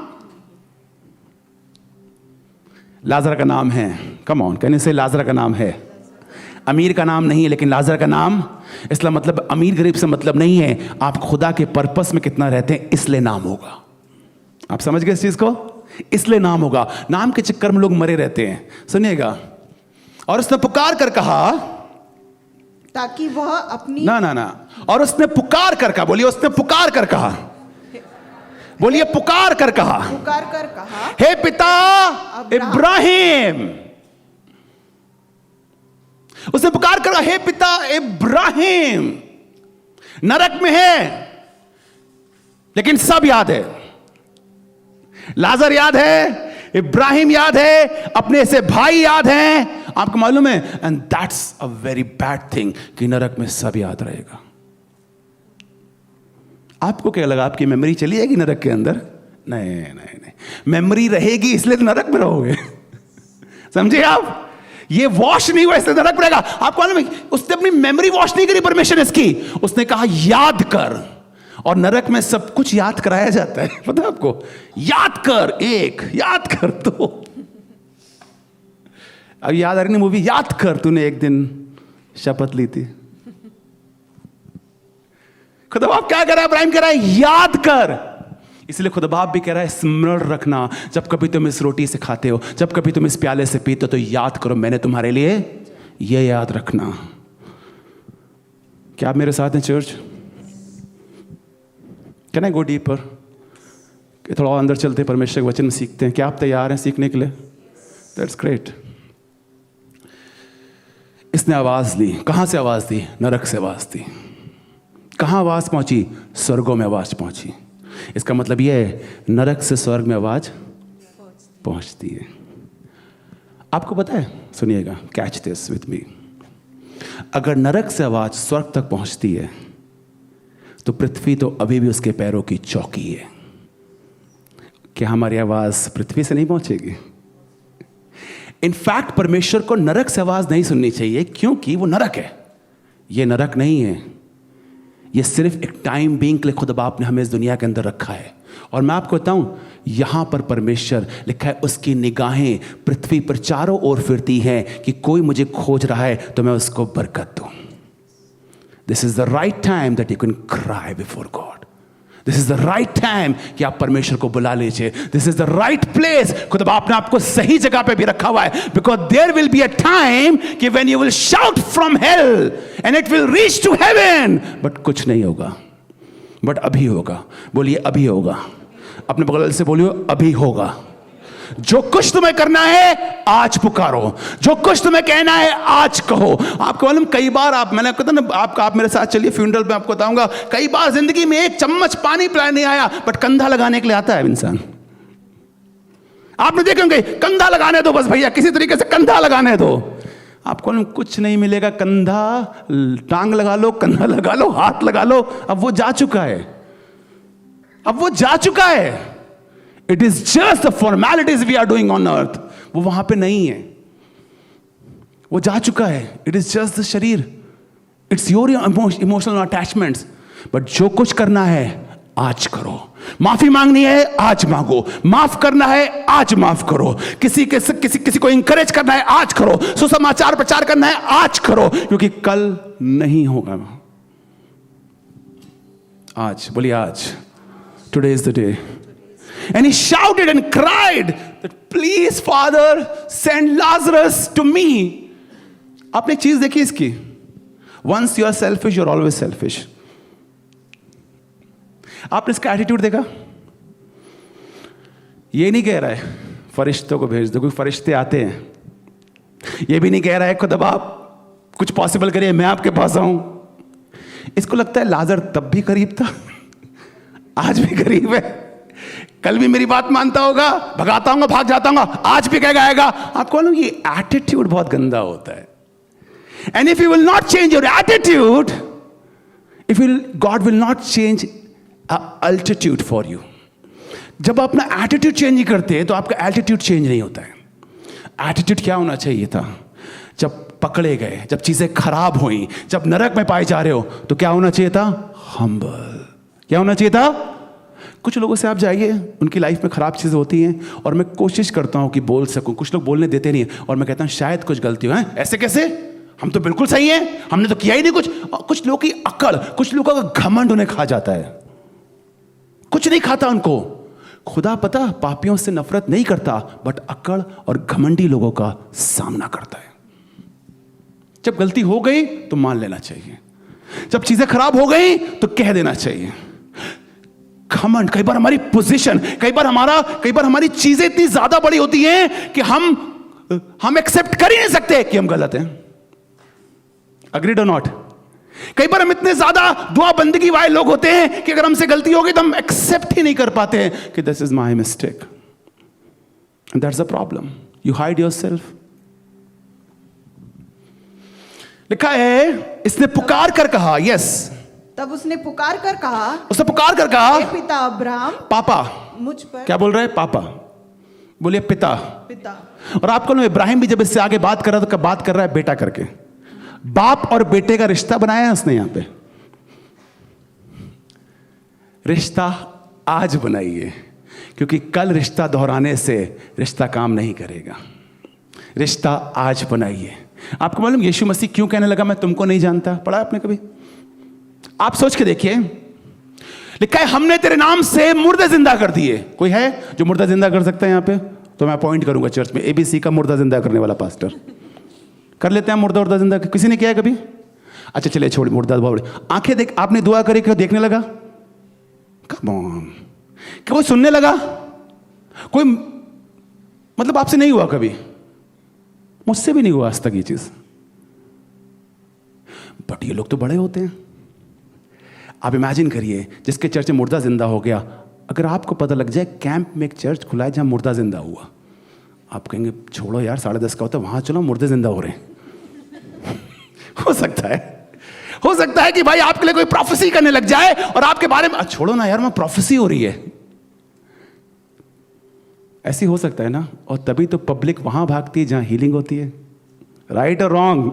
लाजर का नाम है। कम ऑन, कहने से लाजर का नाम है। अमीर का नाम नहीं है लेकिन लाजर का नाम। इसलिए मतलब अमीर गरीब से मतलब नहीं है, आप खुदा के पर्पस में कितना रहते हैं इसलिए नाम होगा। आप समझ गए इस चीज को? इसलिए नाम होगा। नाम के चक्कर में लोग मरे रहते हैं। सुनिएगा, और उसने पुकार कर कहा, ताकि वह अपनी ना, और उसने पुकार कर कहा। बोलिए, उसने पुकार कर कहा। बोलिए, पुकार कर कहा। पुकार कर कहा, हे पिता इब्राहिम। उसने पुकार कर, हे पिता इब्राहिम। नरक में है लेकिन सब याद है। लाजर याद है, इब्राहिम याद है, अपने से भाई याद हैं। आपको मालूम है, and that's a very bad thing कि नरक में सब याद रहेगा। आपको क्या लगा, आपकी मेमोरी चली जाएगी नरक के अंदर? नहीं, मेमोरी रहेगी इसलिए तो नरक में रहोगे। समझे आप? ये वॉश नहीं हुआ इसलिए नरक में रहेगा। आपको मालूम है, उसने अपनी मेमोरी वॉश नहीं करी परमेश्वर इसकी, उसने कहा याद कर। और नरक में सब कुछ याद कराया जाता है, पता है आपको? याद कर, एक याद कर दो। अब याद आ रही ना मूवी, याद कर, तूने एक दिन शपथ ली थी। खुदा बाप क्या कह रहा है? इब्राहिम कह रहा है याद कर। इसलिए खुदा बाप भी कह रहा है स्मरण रखना। जब कभी तुम इस रोटी से खाते हो, जब कभी तुम इस प्याले से पीते हो, तो याद करो मैंने तुम्हारे लिए ये याद रखना। क्या आप मेरे साथ हैं church? Can I go deeper? थोड़ा और अंदर चलते, परमेश्वर के वचन में सीखते हैं। क्या आप तैयार हैं सीखने के लिए? That's great. इसने आवाज ली। कहां से आवाज दी? नरक से आवाज दी। कहां आवाज पहुंची? स्वर्गों में आवाज पहुंची। इसका मतलब यह है, नरक से स्वर्ग में आवाज पहुंचती है। आपको पता है, सुनिएगा, कैच दिस विथ मी, अगर नरक से आवाज स्वर्ग तक पहुंचती है तो पृथ्वी तो अभी भी उसके पैरों की चौकी है। क्या हमारी आवाज पृथ्वी से नहीं पहुंचेगी? इनफैक्ट परमेश्वर को नरक से आवाज नहीं सुननी चाहिए, क्योंकि वो नरक है। ये नरक नहीं है, ये सिर्फ एक टाइम बीइंग के लिए खुदा बाप ने हमें इस दुनिया के अंदर रखा है। और मैं आपको बताऊं, यहां पर परमेश्वर लिखा है, उसकी निगाहें पृथ्वी पर चारों ओर फिरती हैं कि कोई मुझे खोज रहा है तो मैं उसको बरकत दूं। This is the right time that you can cry before God. This is the right time कि आप परमेश्वर को बुला लीजिए। This is the right place। खुदा बाप ने आपको सही जगह पे भी रखा हुआ है। Because there will be a time कि when you will shout from hell and it will reach to heaven, but कुछ नहीं होगा। बट अभी होगा। बोलिए अभी होगा। अपने बगल से बोलिए अभी होगा। जो कुछ तुम्हें करना है आज पुकारो, जो कुछ तुम्हें कहना है आज कहो। आपको मालूम कई बार मैंने कहता ना, आप मेरे साथ चलिए फ्यूनरल पे, आपको बताऊंगा कई बार जिंदगी में एक चम्मच पानी पिलाने नहीं आया, बट कंधा लगाने के लिए आता है इंसान। आपने देखे होंगे, कंधा लगाने दो बस भैया, किसी तरीके से कंधा लगाने दो। आपको कुछ नहीं मिलेगा, कंधा टांग लगा लो, कंधा लगा लो, हाथ लगा लो, अब वो जा चुका है, अब वो जा चुका है। It is just the formalities we are doing on earth. वो वहां पे नहीं है, वो जा चुका है। इट इज जस्ट द शरीर, it's your emotional attachments. But जो कुछ करना है आज करो। माफी मांगनी है आज मांगो, माफ करना है आज माफ करो, किसी को इंकरेज करना है आज करो, सुसमाचार प्रचार करना है आज करो, क्योंकि कल नहीं होगा। आज बोलिए आज, today is the day. And he shouted and cried that please Father send Lazarus to me. आपने एक चीज देखी इसकी, once you are selfish you are always selfish. आपने इसका एटीट्यूड देखा? ये नहीं कह रहा है फरिश्तों को भेज दो, क्योंकि फरिश्ते आते हैं। ये भी नहीं कह रहा है खुद अब आप कुछ पॉसिबल करिए, मैं आपके पास आऊं। इसको लगता है लाजर तब भी करीब था, आज भी करीब है, कल भी मेरी बात मानता होगा, भगाता हूँ भाग जाता हूँ, आज भी कह गाएगा। आपको ना ये एटीट्यूड बहुत गंदा होता है। And if you will not change your attitude, God will not change altitude for you. जब आप अपना एटीट्यूड चेंज नहीं करते तो आपका एल्टीट्यूड चेंज नहीं होता है। एटीट्यूड क्या होना चाहिए था? जब पकड़े गए, जब चीजें खराब हुई, जब नरक में पाए जा रहे हो, तो क्या होना चाहिए था? हम्बल। क्या होना चाहिए था? कुछ लोगों से आप जाइए, उनकी लाइफ में खराब चीज़ें होती हैं और मैं कोशिश करता हूं कि बोल सकूं, कुछ लोग बोलने देते नहीं हैं और मैं कहता हूं शायद कुछ गलती हो। ऐसे कैसे, हम तो बिल्कुल सही हैं, हमने तो किया ही नहीं कुछ। कुछ लोगों की अकड़, कुछ लोगों का घमंड उन्हें खा जाता है, कुछ नहीं खाता उनको। खुदा पता पापियों से नफरत नहीं करता, बट अकड़ और घमंडी लोगों का सामना करता है। जब गलती हो गई तो मान लेना चाहिए, जब चीजें खराब हो गई तो कह देना चाहिए। घमंड, कई बार हमारी पोजीशन, कई बार हमारी चीजें इतनी ज्यादा बड़ी होती हैं कि हम एक्सेप्ट कर ही नहीं सकते कि हम गलत हैं। अग्रीड और नॉट? कई बार हम इतने ज्यादा दुआ बंदगी वाले लोग होते हैं कि अगर हमसे गलती होगी तो हम एक्सेप्ट ही नहीं कर पाते हैं कि this is my mistake. That's a problem. You hide yourself. लिखा है इसने पुकार कर कहा, यस, तब उसने पुकार कर कहा, हे पिता अब्राहम, पापा। मुझ पर। क्या बोल रहे हैं? पापा। बोलिए पिता। और आपको ना इब्राहिम भी जब इससे आगे बात कर रहा है तो बात कर रहा है बेटा करके। बाप और बेटे का रिश्ता बनाया है उसने। यहां पे रिश्ता आज बनाइए, क्योंकि कल रिश्ता दोहराने से रिश्ता काम नहीं करेगा। रिश्ता आज बनाइए। आपको मालूम यीशु मसीह क्यों कहने लगा मैं तुमको नहीं जानता? पढ़ा आपने कभी? आप सोच के देखिए, लिखा है हमने तेरे नाम से मुर्दे जिंदा कर दिए। कोई है जो मुर्दा जिंदा कर सकता है यहां पे? तो मैं अपॉइंट करूंगा चर्च में ABC का मुर्दा जिंदा करने वाला पास्टर। कर लेते हैं मुर्दा जिंदा? किसी ने किया है कभी? अच्छा चलिए छोड़, मुर्दा बहुत बड़े। आंखें देख, आपने दुआ करी, क्यों देखने लगा? कम ऑन। क्या कोई सुनने लगा? कोई मतलब आपसे नहीं हुआ कभी? मुझसे भी नहीं हुआ आज तक ये चीज। बट ये लोग तो बड़े होते हैं। आप इमेजिन करिए, जिसके चर्च में मुर्दा जिंदा हो गया, अगर आपको पता लग जाए कैंप में एक चर्च खुला है जहां मुर्दा जिंदा हुआ, आप कहेंगे छोड़ो यार, 10:30 का होता है, वहां चलो, मुर्दे जिंदा हो रहे हैं। हो सकता है कि भाई आपके लिए कोई प्रोफेसी करने लग जाए और आपके बारे में, छोड़ो ना यार, मैं प्रोफेसी हो रही है। ऐसी हो सकता है ना? और तभी तो पब्लिक वहां भागती है जहां हीलिंग होती है। राइट और रॉन्ग?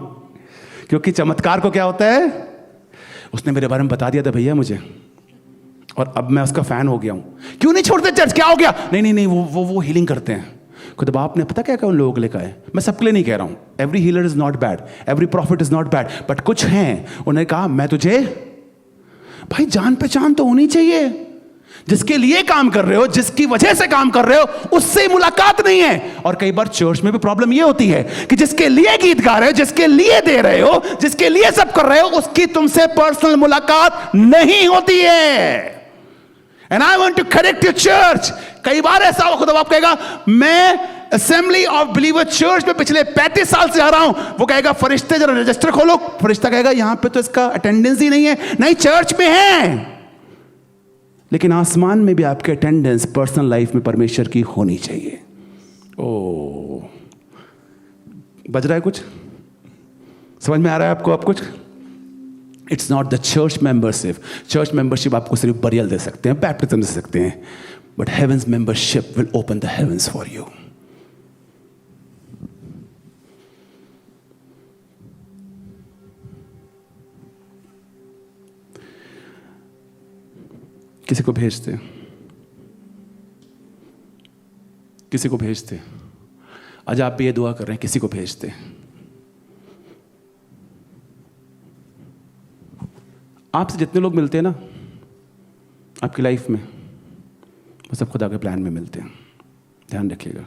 क्योंकि चमत्कार को क्या होता है, उसने मेरे बारे में बता दिया था भैया मुझे, और अब मैं उसका फैन हो गया हूं। क्यों नहीं छोड़ते चर्च? क्या हो गया? नहीं, वो हीलिंग करते हैं। खुद आपने पता क्या उन लोगों के लिए कहा है? मैं सबके लिए नहीं कह रहा हूं। Every healer is not bad, every profit is not bad, but कुछ हैं, उन्होंने कहा मैं तुझे, भाई जान पहचान तो होनी चाहिए। जिसके लिए काम कर रहे हो, जिसकी वजह से काम कर रहे हो, उससे मुलाकात नहीं है। और कई बार चर्च में भी प्रॉब्लम ये होती है कि जिसके लिए गीत गा रहे हो, जिसके लिए दे रहे हो, जिसके लिए सब कर रहे हो, उसकी तुमसे पर्सनल मुलाकात नहीं होती है। And I want to correct your church. कई बार ऐसा हो, खुदा बाप कहेगा मैं असेंबली ऑफ बिलीवर चर्च में पिछले 35 साल से आ रहा हूं। वो कहेगा फरिश्ते जरा रजिस्टर खोलो। फरिश्ता कहेगा यहां पे तो इसका अटेंडेंस ही नहीं है। नहीं, चर्च में है, लेकिन आसमान में भी आपके अटेंडेंस पर्सनल लाइफ में परमेश्वर की होनी चाहिए। ओ, बज रहा है कुछ? समझ में आ रहा है आपको? आप कुछ? It's not the church membership. Church membership आपको सिर्फ बरियल दे सकते हैं, बैप्टिज्म दे सकते हैं, but heaven's membership will open the heavens for you. किसी को भेजते, किसी को भेजते। आज आप ये दुआ कर रहे हैं, किसी को भेजते। आपसे जितने लोग मिलते हैं ना आपकी लाइफ में, वो सब खुदा के प्लान में मिलते हैं। ध्यान रखिएगा,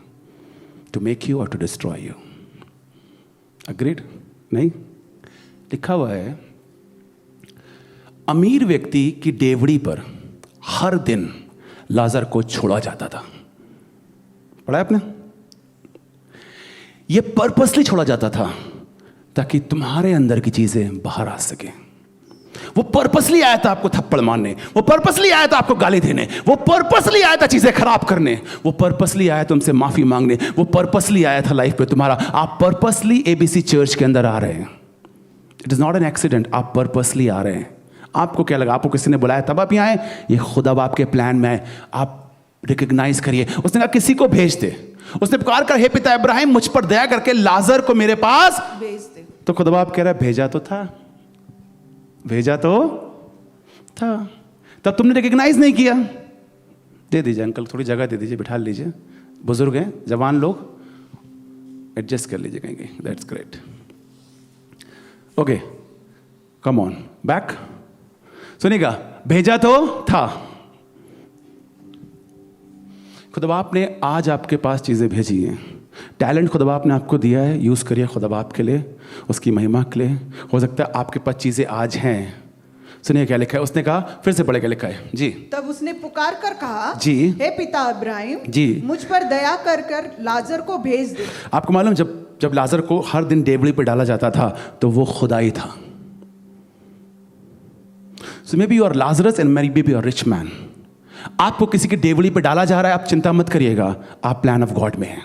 टू मेक यू और टू डिस्ट्रॉय यू। अग्रीड? नहीं? लिखा हुआ है अमीर व्यक्ति की डेवड़ी पर हर दिन लाजर को छोड़ा जाता था। पढ़ा है आपने? यह पर्पसली छोड़ा जाता था ताकि तुम्हारे अंदर की चीजें बाहर आ सके। वो पर्पसली आया था आपको थप्पड़ मारने, वो पर्पसली आया था आपको गाली देने, वो पर्पसली आया था चीजें खराब करने, वो पर्पसली आया तुमसे माफी मांगने, वो पर्पसली आया था लाइफ पे तुम्हारा। आप पर्पसली एबीसी चर्च के अंदर आ रहे हैं। It is not an accident. आप पर्पसली आ रहे हैं। आपको क्या लगा? आपको किसी ने बुलाया तब आप यहाँ आए? ये खुदा बाप के प्लान में है। आप रिकॉग्नाइज करिए। उसने कहा किसी को भेज दे। उसने पुकार कर, हे पिता इब्राहिम, मुझ पर दया करके लाजर को मेरे पास भेज दे। तो खुदा बाप कह रहा है भेजा तो था, भेजा तो था, तब तुमने रिकॉग्नाइज नहीं किया। दे दीजिए अंकल, थोड़ी जगह दे दीजिए, बिठा लीजिए। बुजुर्ग हैं, जवान लोग, एडजस्ट कर लीजिए कहेंगे। That's great. Okay, come on back. सुनिएगा, भेजा तो था। खुदा बाप ने आज आपके पास चीजें भेजी हैं। टैलेंट खुदा बाप ने आपको दिया है, यूज करिए खुदा बाप के लिए, उसकी महिमा के लिए। हो सकता है आपके पास चीजें आज हैं। सुनिए क्या लिखा है। उसने कहा, फिर से पढ़े क्या लिखा है जी। तब उसने पुकार कर कहा, जी, हे पिता इब्राहिम जी, मुझ पर दया कर लाजर को भेज दे। आपको मालूम, जब लाजर को हर दिन डेवड़ी पे डाला जाता था तो वो खुदा ही था। So maybe you are Lazarus and maybe you are rich man. आपको किसी की डेवड़ी पे डाला जा रहा है, आप चिंता मत करिएगा, आप प्लान ऑफ गॉड में हैं।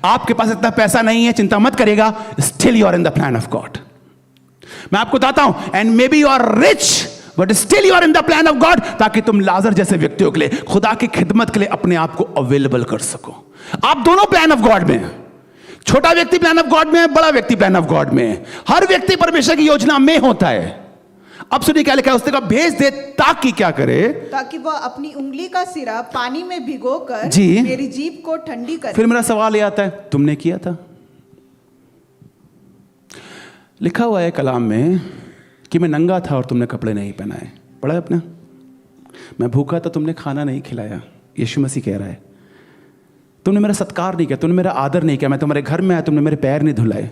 आपके पास इतना पैसा नहीं है, चिंता मत करिएगा, still you are in the plan of God. मैं आपको बताता हूं, and maybe you are rich but still you are in the plan of God, ताकि तुम लाजर जैसे व्यक्तियों के लिए, खुदा की खिदमत के लिए अपने आप को अवेलेबल कर सको। आप दोनों प्लान ऑफ गॉड में हैं। छोटा व्यक्ति प्लान ऑफ गॉड में है, बड़ा व्यक्ति प्लान ऑफ गॉड में है। हर व्यक्ति परमेश्वर की योजना में होता है। अब सुनिए क्या लिखा है। उसने कहा भेज दे ताकि क्या करे? ताकि वह अपनी उंगली का सिरा पानी में भिगोकर जी मेरी जीभ को ठंडी करे। फिर मेरा सवाल यह आता है, तुमने किया था? लिखा हुआ है कलाम में कि मैं नंगा था और तुमने कपड़े नहीं पहनाए। पढ़ा है आपने? मैं भूखा था, तुमने खाना नहीं खिलाया। यीशु मसीह कह रहा है, तुमने मेरा सत्कार नहीं किया, तुमने मेरा आदर नहीं किया। मैं तुम्हारे घर में आया, तुमने मेरे पैर नहीं धुलाए।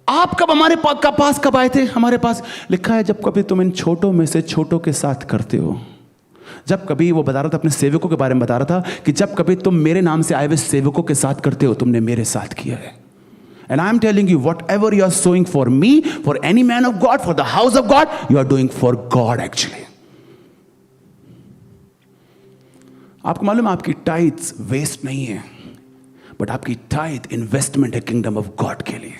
आप कब हमारे पास कब आए थे? हमारे पास लिखा है, जब कभी तुम इन छोटों में से छोटों के साथ करते हो। जब कभी, वो बता रहा था अपने सेवकों के बारे में, बता रहा था कि जब कभी तुम मेरे नाम से आए हुए सेवकों के साथ करते हो, तुमने मेरे साथ किया है। And I am telling you, whatever you are sowing for me, for any man of God, for the house of God, you are doing for God actually. आपको मालूम, आपकी टाइट्स वेस्ट नहीं है, बट आपकी tithe investment है kingdom of God के लिए।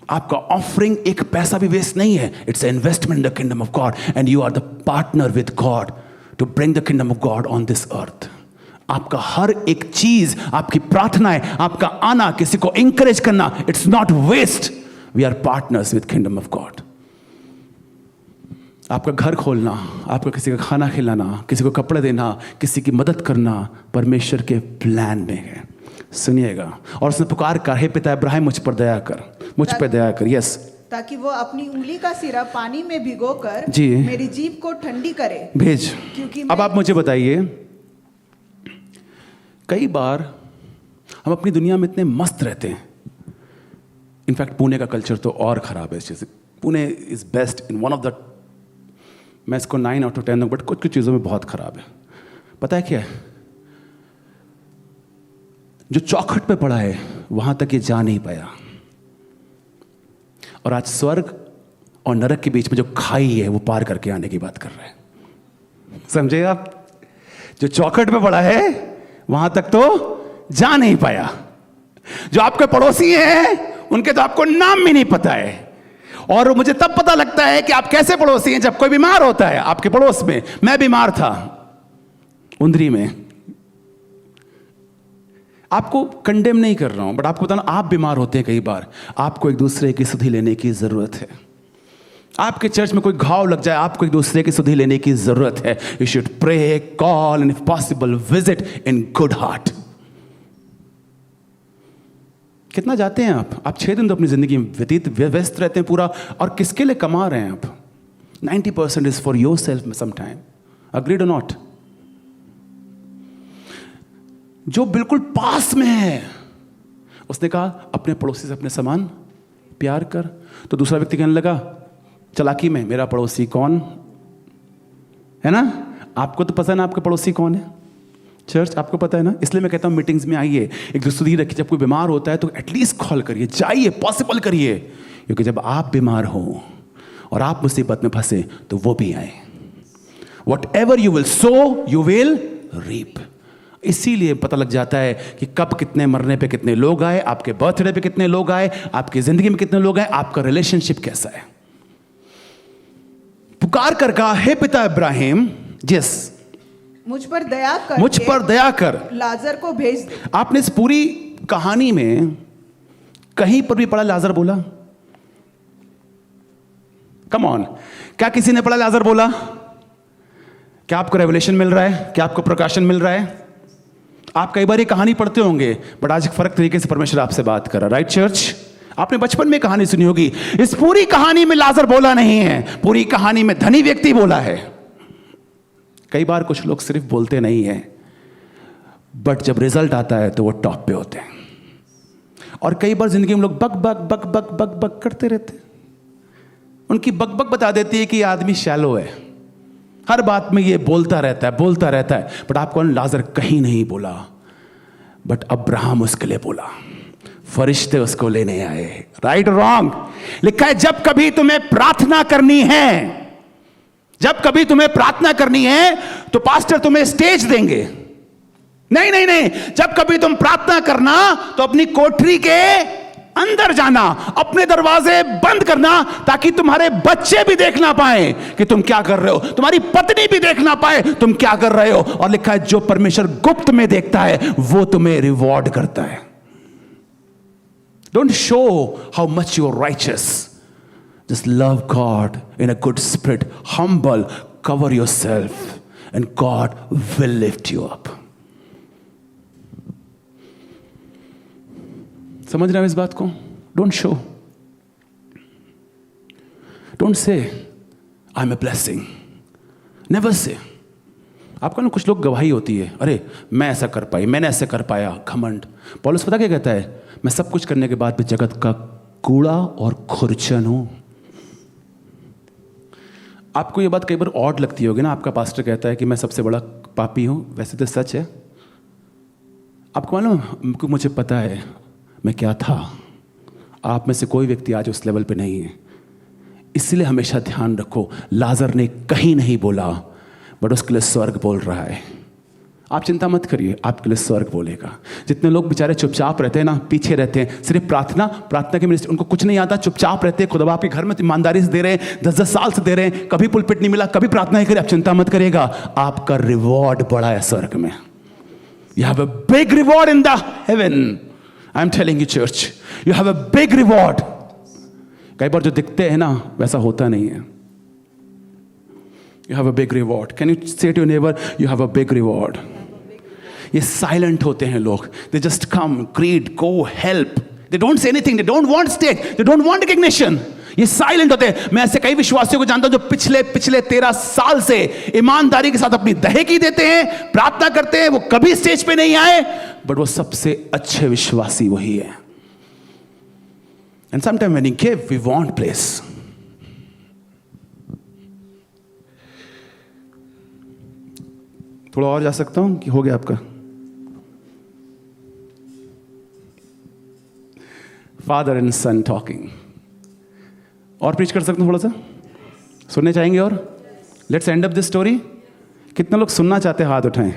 आपका ऑफरिंग एक पैसा भी वेस्ट नहीं है, it's investment in the kingdom of God, and you are the partner with God to bring the kingdom of God on this earth. आपका हर एक चीज, आपकी प्रार्थनाएं, आपका आना, किसी को इंकरेज करना, it's not waste. We are partners with kingdom of God. आपका घर खोलना, आपका किसी का खाना खिलाना, किसी को कपड़े देना, किसी की मदद करना, परमेश्वर के प्लान में है। सुनिएगा, और उसने पुकार कर, हे पिता इब्राहिम मुझ पर दया कर, मुझ पर दया कर। यस, ताकि वो अपनी उंगली का सिरा पानी में भिगोकर जी। मेरी जीभ को ठंडी करे। भेज। क्योंकि अब आप मुझे बताइए, कई बार हम अपनी दुनिया में इतने मस्त रहते हैं। इनफैक्ट पुणे का कल्चर तो और खराब है इस चीज़ से। Pune is best in one of the, मैं इसको 9 out of 10 दूँ, बट कुछ कुछ चीज़ों में बहुत खराब है। पता है क्या है? जो चौखट पे पड़ा है वहां तक ये जा नहीं पाया, और आज स्वर्ग और नरक के बीच में जो खाई है वो पार करके आने की बात कर रहे हैं। समझे आप? जो चौखट पे पड़ा है वहां तक तो जा नहीं पाया। जो आपके पड़ोसी हैं उनके तो आपको नाम भी नहीं पता है, और मुझे तब पता लगता है कि आप कैसे पड़ोसी हैं जब कोई बीमार होता है आपके पड़ोस में। मैं बीमार था उंदरी में। आपको कंडेम नहीं कर रहा हूं, बट आपको बताना, आप बीमार होते हैं कई बार, आपको एक दूसरे की सुधि लेने की जरूरत है। आपके चर्च में कोई घाव लग जाए, आपको एक दूसरे की सुधि लेने की जरूरत है। You should pray, call and if possible visit in good heart. कितना जाते हैं आप 6 दिन तो अपनी जिंदगी में व्यस्त रहते हैं पूरा, और किसके लिए कमा रहे हैं आप? 90% is for your self sometime. Agreed और नॉट? जो बिल्कुल पास में है, उसने कहा अपने पड़ोसी से अपने समान प्यार कर। तो दूसरा व्यक्ति कहने लगा चालाकी में, मेरा पड़ोसी कौन है ना? आपको तो पता है ना आपका पड़ोसी कौन है? चर्च आपको पता है ना? इसलिए मैं कहता हूं मीटिंग्स में आइए, एक दूसरे रखिए। जब कोई बीमार होता है तो एटलीस्ट कॉल करिए, जाइए, पॉसिबल करिए, क्योंकि जब आप बीमार हो और आप मुसीबत में फंसे तो वो भी आए। Whatever you will sow you will reap. इसीलिए पता लग जाता है कि कब कितने मरने पे कितने लोग आए, आपके बर्थडे पे कितने लोग आए, आपकी जिंदगी में कितने लोग आए, आपका रिलेशनशिप कैसा है। पुकार कर कहा, हे पिता इब्राहिम, जिस मुझ पर दया कर लाजर को भेज दे। आपने इस पूरी कहानी में कहीं पर भी पढ़ा लाजर बोला? कम ऑन, क्या किसी ने पढ़ा लाजर बोला? क्या आपको रेवलेशन मिल रहा है? क्या आपको प्रकाशन मिल रहा है? आप कई बार ये कहानी पढ़ते होंगे, बट आज एक फर्क तरीके से परमेश्वर आपसे बात कर रहा है। Right church? आपने बचपन में कहानी सुनी होगी। इस पूरी कहानी में लाजर बोला नहीं है, पूरी कहानी में धनी व्यक्ति बोला है। कई बार कुछ लोग सिर्फ बोलते नहीं है, बट जब रिजल्ट आता है तो वो टॉप पे होते हैं। और कई बार जिंदगी में लोग बक बक बक बक बक बक करते रहते हैं। उनकी बक बक बता देती है कि ये आदमी शैलो है, हर बात में ये बोलता रहता है। बट आपको लाजर कहीं नहीं बोला, बट अब्राहम उसके लिए बोला, फरिश्ते उसको लेने आए। राइट और रॉन्ग? लिखा है जब कभी तुम्हें प्रार्थना करनी है, तो पास्टर तुम्हें स्टेज देंगे। नहीं, जब कभी तुम प्रार्थना करना तो अपनी कोठरी के अंदर जाना, अपने दरवाजे बंद करना, ताकि तुम्हारे बच्चे भी देख ना पाए कि तुम क्या कर रहे हो, तुम्हारी पत्नी भी देख ना पाए तुम क्या कर रहे हो। और लिखा है जो परमेश्वर गुप्त में देखता है वो तुम्हें रिवॉर्ड करता है। Don't show how much you are righteous, just love God in a good spirit, humble, cover yourself and God will lift you up. समझ रहे हो इस बात को? Don't show, don't say I am a blessing, never say. आपका ना कुछ लोग गवाही होती है, अरे मैं ऐसा कर पाई, मैंने ऐसे कर पाया, घमंड। पौलुस पता क्या कहता है? मैं सब कुछ करने के बाद भी जगत का कूड़ा और खुरचन हूं। आपको ये बात कई बार ऑड लगती होगी ना, आपका पास्टर कहता है कि मैं सबसे बड़ा पापी हूं। वैसे तो सच है। आपको मालूम, मुझे पता है मैं क्या था। आप में से कोई व्यक्ति आज उस लेवल पे नहीं है। इसलिए हमेशा ध्यान रखो, लाजर ने कहीं नहीं बोला, बट उसके लिए स्वर्ग बोल रहा है। आप चिंता मत करिए, आपके लिए स्वर्ग बोलेगा। जितने लोग बेचारे चुपचाप रहते हैं ना, पीछे रहते हैं, सिर्फ प्रार्थना के मिनिस्ट्री, उनको कुछ नहीं आता, चुपचाप रहते हैं, खुदा आपके घर में ईमानदारी से दे रहे हैं, 10-10 साल से दे रहे हैं, कभी पुलपिट नहीं मिला, कभी प्रार्थना नहीं करी, आप चिंता मत करिएगा, आपका रिवॉर्ड बड़ा है स्वर्ग में। You have a big reward in the haven. I am telling you church, you have a big reward. कई बार जो दिखते हैं ना वैसा होता नहीं है। You have a big reward. Can you say to your neighbour, you have a big reward. ये साइलेंट होते हैं लोग, they just come, greet, go, help, they don't say anything, they don't want state, they don't want recognition. ये silent होते हैं। मैं ऐसे कई विश्वासियों को जानता हूं जो पिछले 13 साल से ईमानदारी के साथ अपनी दहेकी देते हैं, प्रार्थना करते हैं, वो कभी स्टेज पे नहीं आए, बट वो सबसे अच्छे विश्वासी वही है। And sometime when you give we want place. थोड़ा और जा सकता हूं कि हो गया आपका? Father and son talking. और प्रीच कर सकते हैं? थोड़ा सा सुनने चाहेंगे? और let's end up this story. कितने लोग सुनना चाहते हैं? हाथ उठाएं।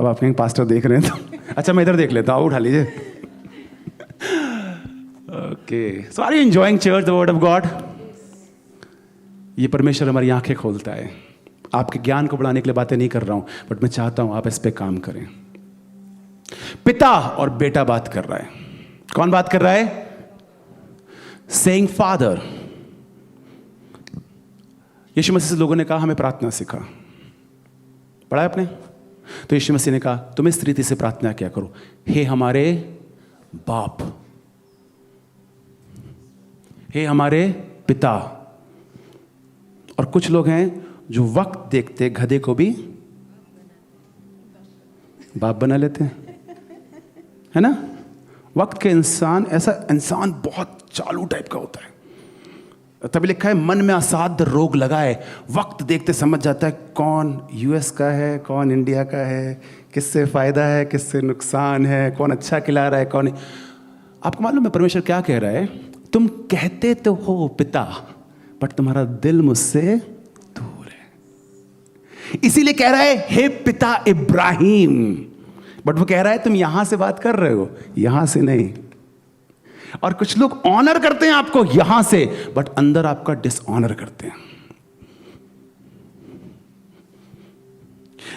अब आप कहीं पास्टर देख रहे हैं तो अच्छा, मैं इधर देख लेता हूं, उठा लीजिए। Okay, so are you enjoying church, the word of God? ये परमेश्वर हमारी आंखें खोलता है। आपके ज्ञान को बढ़ाने के लिए बातें नहीं कर रहा हूं, बट मैं चाहता हूं आप इस पे काम करें। पिता और बेटा बात कर रहा है। कौन बात कर रहा है? Saying father. यीशु मसीह से लोगों ने कहा हमें प्रार्थना सिखा, पढ़ा है आपने? तो यीशु मसीह ने कहा तुम इस रीति से प्रार्थना क्या करो, हे हमारे बाप, हे हमारे पिता। और कुछ लोग हैं जो वक्त देखते गधे को भी बाप बना लेते हैं, है ना? वक्त के इंसान, ऐसा इंसान बहुत चालू टाइप का होता है। तभी लिखा है मन में असाध्य रोग लगा है। वक्त देखते समझ जाता है कौन यूएस का है, कौन इंडिया का है, किससे फायदा है, किससे नुकसान है, कौन अच्छा खिला रहा है, कौन नहीं। आपको मालूम है परमेश्वर क्या कह रहा है? तुम कहते तो हो पिता, बट तुम्हारा दिल मुझसे दूर है। इसीलिए कह रहा है हे पिता इब्राहिम, बट वो कह रहा है तुम यहां से बात कर रहे हो, यहां से नहीं। और कुछ लोग ऑनर करते हैं आपको यहां से, बट अंदर आपका डिसऑनर करते हैं।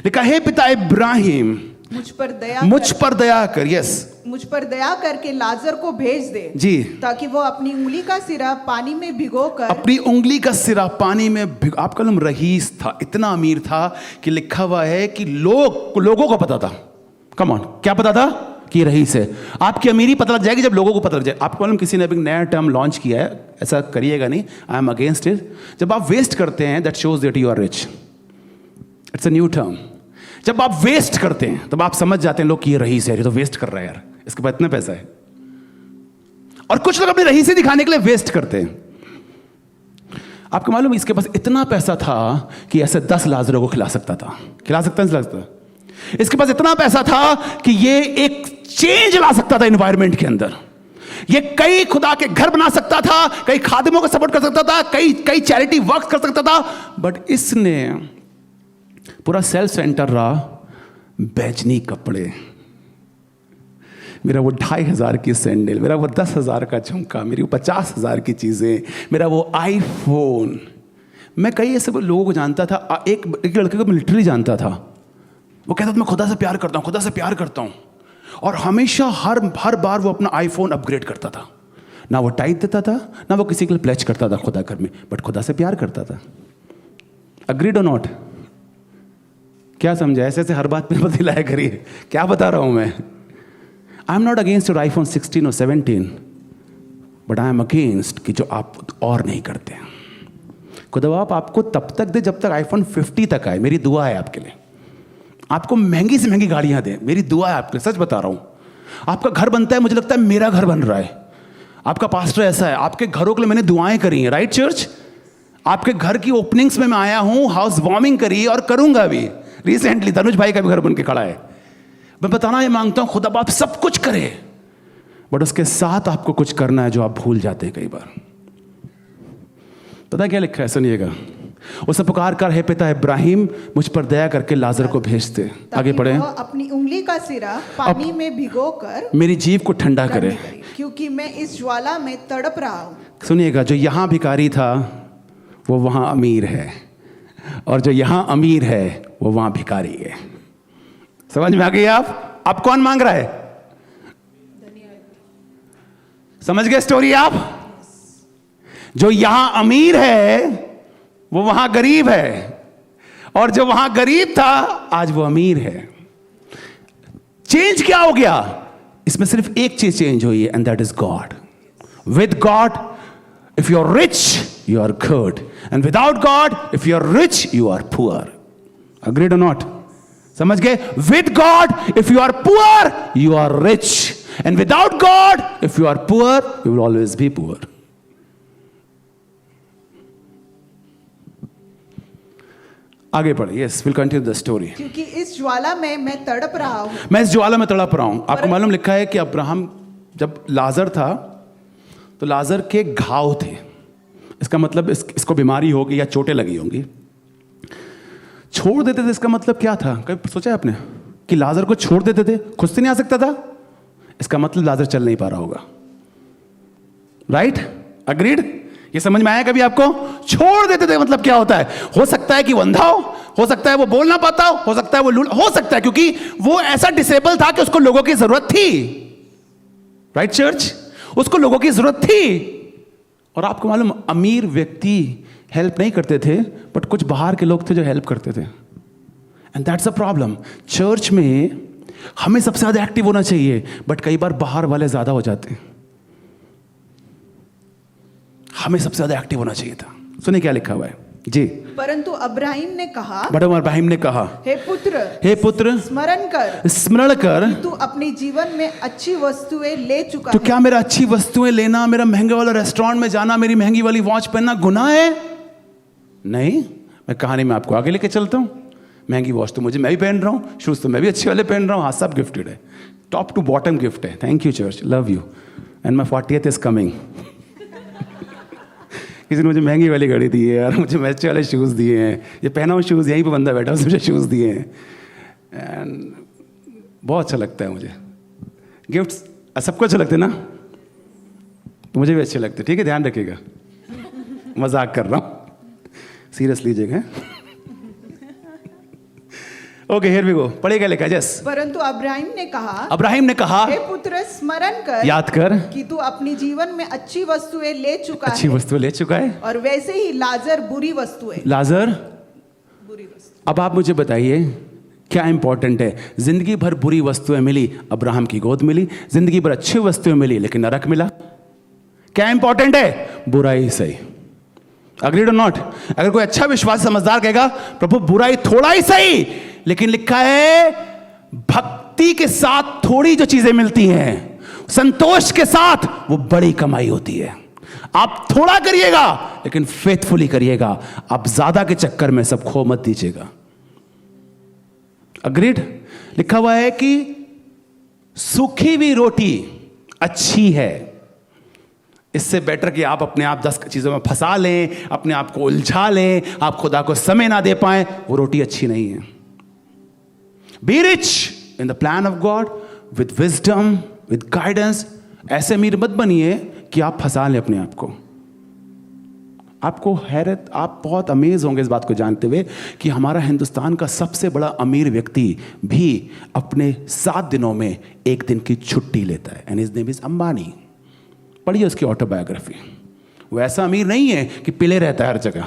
लिखा हे पिता इब्राहिम मुझ पर दया कर। यस, मुझ पर दया करके लाजर को भेज दे जी, ताकि वो अपनी उंगली का सिरा पानी में भिगोकर, अपनी उंगली का सिरा पानी में आपका नाम रईस था, इतना अमीर था कि लिखा हुआ है कि लोगों को पता था। कम ऑन, क्या पता था? कि रईस है। आपकी अमीरी पता लग जाएगी जब लोगों को पता लग जाए। आपको मालूम किसी ने अभी नया टर्म लॉन्च किया है, ऐसा करिएगा नहीं, आई एम अगेंस्ट इट। जब आप वेस्ट करते हैं that shows that you are rich. It's a new term. जब आप वेस्ट करते हैं तब आप समझ जाते हैं लोग कि ये रईस है, ये तो वेस्ट कर रहा है यार, इसके पास इतना पैसा है। और कुछ लोग अपनी रईसी दिखाने के लिए वेस्ट करते हैं। आपको मालूम इसके पास इतना पैसा था कि ऐसे 10 लाजरों को खिला सकता था। खिला सकता है? इसके पास इतना पैसा था कि ये एक चेंज ला सकता था एनवायरनमेंट के अंदर। ये कई खुदा के घर बना सकता था, कई खादिमों को सपोर्ट कर सकता था, कई चैरिटी वर्क कर सकता था, बट इसने पूरा सेल्फ सेंटर रहा। बैजनी कपड़े, मेरा वो 2500 की सैंडल, मेरा वो 10,000 का झुमका, मेरी वो 50,000 की चीजें, मेरा वो आईफोन। मैं कई ऐसे लोगों को जानता था। एक लड़के को मिलिट्री जानता था, वो कहता था मैं खुदा से प्यार करता हूं, खुदा से प्यार करता हूं। और हमेशा हर बार वो अपना आईफोन अपग्रेड करता था। ना वो टाइट देता था, ना वो किसी के लिए प्लेज करता था खुदा घर में, बट खुदा से प्यार करता था। अग्रीड और नॉट? क्या समझा? ऐसे हर बात पे दिलाया करिए। क्या बता रहा हूं मैं? I am not against your iPhone 16 और 17, बट आई एम अगेंस्ट कि जो आप और नहीं करते हैं। खुदा आपको तब तक दे जब तक आईफोन 50 तक आए। मेरी दुआ है आपके लिए। आपको महंगी से महंगी गाड़ियां दें, मेरी दुआ है आपके लिए। सच बता रहा हूं। आपका घर बनता है, मुझे लगता है मेरा घर बन रहा है। आपका पास्टर ऐसा है, आपके घरों के लिए मैंने दुआएं करी हैं, राइट चर्च? आपके घर की ओपनिंग्स में मैं आया हूं, हाउस वार्मिंग करी और करूंगा भी। रिसेंटली तनुज भाई का भी घर बन के खड़ा है। मैं बताना ये मांगता हूं खुदा बाप सब कुछ करे, बट उसके साथ आपको कुछ करना है जो आप भूल जाते हैं कई बार। पता क्या लिखा है? सुनिएगा। उसे पुकार कर हे पिता इब्राहिम मुझ पर दया करके लाजर को भेज दे। आगे पढ़े। अपनी उंगली का सिरा पानी में भिगोकर मेरी जीव को ठंडा करे, क्योंकि मैं इस ज्वाला में तड़प रहा हूं। सुनिएगा, जो यहां भिखारी था वो वहां अमीर है, और जो यहां अमीर है वो वहां भिखारी है। समझ में आ गई? आप कौन मांग रहा है? समझ गए स्टोरी आप? जो यहां अमीर है वो वहां गरीब है, और जो वहां गरीब था आज वो अमीर है। चेंज क्या हो गया? इसमें सिर्फ एक चीज चेंज हुई है, and that is God. With God if you are rich, you are good. And without God, if you are rich, you are poor. Agreed or not? समझ गए? With God, if you are poor, you are rich. And without God, if you are poor, you will always be poor. आगे पढ़े. Yes, we'll continue the story. क्योंकि इस ज्वाला में मैं तड़प रहा हूँ. मैं इस ज्वाला में तड़प रहा हूं. आपको मालूम लिखा है कि अब्राहम जब लाजर था तो लाजर के घाव थे. इसका मतलब इसको बीमारी होगी या चोटें लगी होंगी. छोड़ देते थे, इसका मतलब क्या था? कभी सोचा है आपने कि लाजर को छोड़ देते थे? खुद से नहीं आ सकता था. इसका मतलब लाजर चल नहीं पा रहा होगा. राइट? अग्रीड? ये समझ में आया कभी आपको? छोड़ देते थे मतलब क्या होता है? हो सकता है कि वो अंधा हो सकता है वो बोल ना पाता हो सकता है वो हो सकता है क्योंकि वो ऐसा डिसेबल था कि उसको लोगों की जरूरत थी. Right church? उसको लोगों की जरूरत थी. और आपको मालूम, अमीर व्यक्ति हेल्प नहीं करते थे, बट कुछ बाहर के लोग थे जो हेल्प करते थे. And that's a problem. Church में हमें सबसे ज्यादा एक्टिव होना चाहिए, बट कई बार बाहर वाले ज्यादा हो जाते हैं. हमें सबसे ज्यादा एक्टिव होना चाहिए था. सुनिए क्या लिखा हुआ है जी. परंतु अब्राहिम ने कहा, अब्राहिम ने कहा, हे पुत्र स्मरण कर तू अपने जीवन में अच्छी वस्तुएं ले चुका तो है. क्या मेरा अच्छी वस्तुएं लेना, मेरा महंगे वाला रेस्टोरेंट में जाना, मेरी महंगी वाली वॉच पहनना गुनाह है? नहीं. मैं कहानी में आपको आगे लेके चलता हूं. महंगी वॉच तो मैं भी पहन रहा हूं, शूज तो मैं भी अच्छे वाले पहन रहा हूं. हाँ, सब गिफ्टेड है. टॉप टू बॉटम गिफ्ट है. Thank you church, love you. And my 40th is coming. किसी ने मुझे महंगी वाली घड़ी दी है यार, मुझे मैच वाले शूज़ दिए हैं. ये पहना हुआ शूज़, यहीं पे बंदा बैठा उसने मुझे शूज़ दिए हैं. एंड बहुत अच्छा लगता है मुझे. गिफ्ट्स सबको अच्छे लगते ना, तो मुझे भी अच्छे लगते. ठीक है, ध्यान रखिएगा. मजाक कर रहा हूँ, सीरियस लीजिएगा. Okay, here we go. पढ़ेगा लिखा जस. परंतु अब्राहिम ने कहा, हे पुत्र स्मरण कर, याद कर कि तू अपने जीवन में अच्छी वस्तुएं ले चुका है. अच्छी वस्तुएं ले चुका है. और वैसे ही लाजर बुरी वस्तुएं. अब आप मुझे बताइए क्या इंपॉर्टेंट है? जिंदगी भर बुरी वस्तुएं मिली, अब्राहम की गोद मिली. जिंदगी भर अच्छी वस्तुएं मिली, लेकिन नरक मिला. क्या इंपॉर्टेंट है? बुराई सही. अग्रीड और नॉट? अगर कोई अच्छा विश्वास समझदार कहेगा, प्रभु बुराई थोड़ा ही सही, लेकिन लिखा है भक्ति के साथ थोड़ी जो चीजें मिलती हैं, संतोष के साथ वो बड़ी कमाई होती है. आप थोड़ा करिएगा, लेकिन फेथफुली करिएगा. आप ज्यादा के चक्कर में सब खो मत दीजिएगा. अग्रीड? लिखा हुआ है कि सूखी हुई रोटी अच्छी है. इससे बेटर कि आप अपने आप 10 चीजों में फंसा लें, अपने आप को उलझा लें, आप खुदा को समय ना दे पाएं, वो रोटी अच्छी नहीं है. Be rich in the plan of God with wisdom, with guidance. ऐसे अमीर मत बनिए कि आप फंसा लें अपने आप को. आपको हैरत, आप बहुत अमेज होंगे इस बात को जानते हुए कि हमारा हिंदुस्तान का सबसे बड़ा अमीर व्यक्ति भी अपने 7 दिनों में 1 दिन की छुट्टी लेता है. And his name is Ambani. पढ़िए उसकी ऑटोबायोग्राफी. वो ऐसा अमीर नहीं है कि पिले रहता है हर जगह,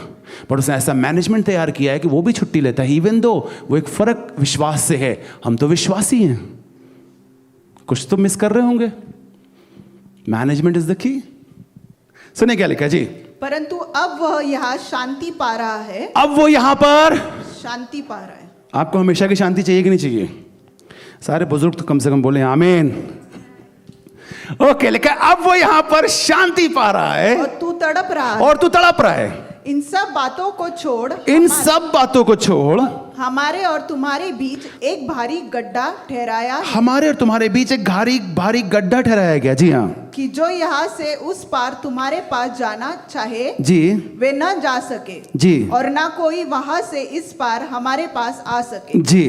पर उसने ऐसा मैनेजमेंट तैयार किया है कि वो भी छुट्टी लेता है. इवन दो वो एक फर्क विश्वास से है. हम तो विश्वासी हैं. कुछ तो मिस कर रहे होंगे. Management is the key. सुने क्या लिखा जी. परंतु अब वह यहाँ शांति पा रहा है. अब वो यहाँ पर शांति पा रहा है. आपको हमेशा की शांति चाहिए कि नहीं चाहिए? सारे बुजुर्ग तो कम से कम बोले आमीन. ओके, लिखा अब वो यहां पर शांति पा रहा है. और तू तड़प रहा है. इन सब बातों को छोड़ हमारे और तुम्हारे बीच एक भारी गड्ढा ठहराया. हमारे और तुम्हारे बीच एक भारी गड्ढा ठहराया गया. जी हाँ. कि जो यहाँ से उस पार तुम्हारे पास जाना चाहे जी, वे न जा सके जी, और ना कोई वहां से इस पार हमारे पास आ सके जी.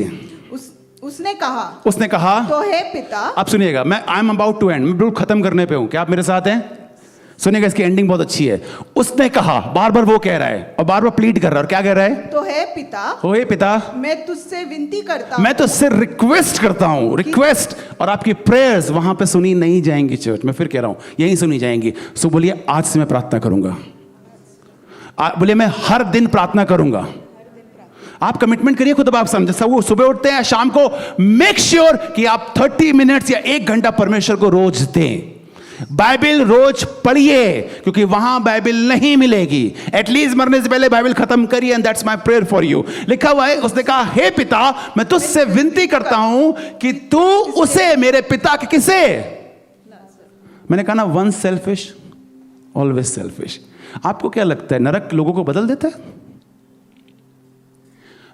उसने कहा तो हे पिता. अब सुनिएगा, I am about to end. मैं बिल्कुल खत्म करने पे हूं. क्या आप मेरे साथ हैं? सुनिएगा, इसकी एंडिंग बहुत अच्छी है. उसने कहा, बार बार वो कह रहा है और बार बार प्लीड कर रहा है. और क्या कह रहा है? तो हे पिता, मैं तुझसे विनती करता हूं, मैं तुझसे रिक्वेस्ट करता हूं. रिक्वेस्ट. और आपकी प्रेयर्स वहां पे सुनी नहीं जाएंगी चर्च. मैं फिर कह रहा हूं, यही सुनी जाएंगी. सो बोलिए, आज से मैं प्रार्थना करूंगा. बोलिए, मैं हर दिन प्रार्थना करूंगा. आप कमिटमेंट करिए खुद. आप समझे, सब वो सुबह उठते हैं शाम को, मेक श्योर कि आप 30 मिनट्स या 1 घंटा परमेश्वर को रोज दें. बाइबल रोज पढ़िए, क्योंकि वहां बाइबल नहीं मिलेगी। एटलीस्ट मरने से पहले बाइबल खत्म करिए, and that's my prayer for you. लिखा हुआ है, उसने कहा, हे पिता, मैं तुझसे विनती करता हूं कि तू उसे, मेरे पिता के, किसे? मैंने कहा ना, वन सेल्फिश ऑलवेज सेल्फिश। आपको क्या लगता है नरक लोगों को बदल देता है?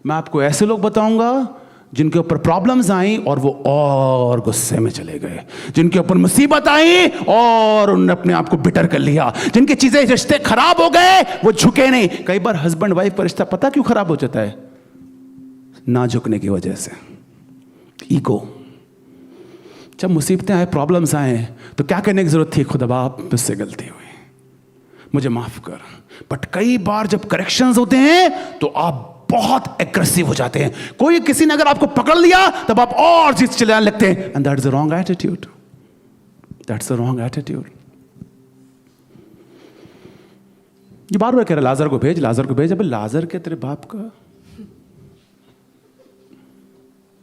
मैं आपको ऐसे लोग बताऊंगा जिनके ऊपर प्रॉब्लम्स आई और वो और गुस्से में चले गए, जिनके ऊपर मुसीबत आई और उन्होंने अपने आप को बिटर कर लिया, जिनकी चीजें, रिश्ते खराब हो गए, वो झुके नहीं। कई बार हस्बैंड वाइफ का रिश्ता पता क्यों खराब हो जाता है? ना झुकने की वजह से, ईगो। जब मुसीबतें आए, प्रॉब्लम्स आए, तो क्या कहने की जरूरत थी? खुदा बाप, मुझसे गलती हुई, मुझे माफ कर। बट कई बार जब करेक्शंस होते हैं तो आप बहुत एग्रेसिव हो जाते हैं। कोई, किसी ने अगर आपको पकड़ लिया तब आप और चीज चिल्लाने लगते हैं, and that's the wrong attitude. That's the wrong attitude. ये बार बार कह रहा, लाजर को भेज, लाजर को भेज। अबे लाजर के तेरे बाप का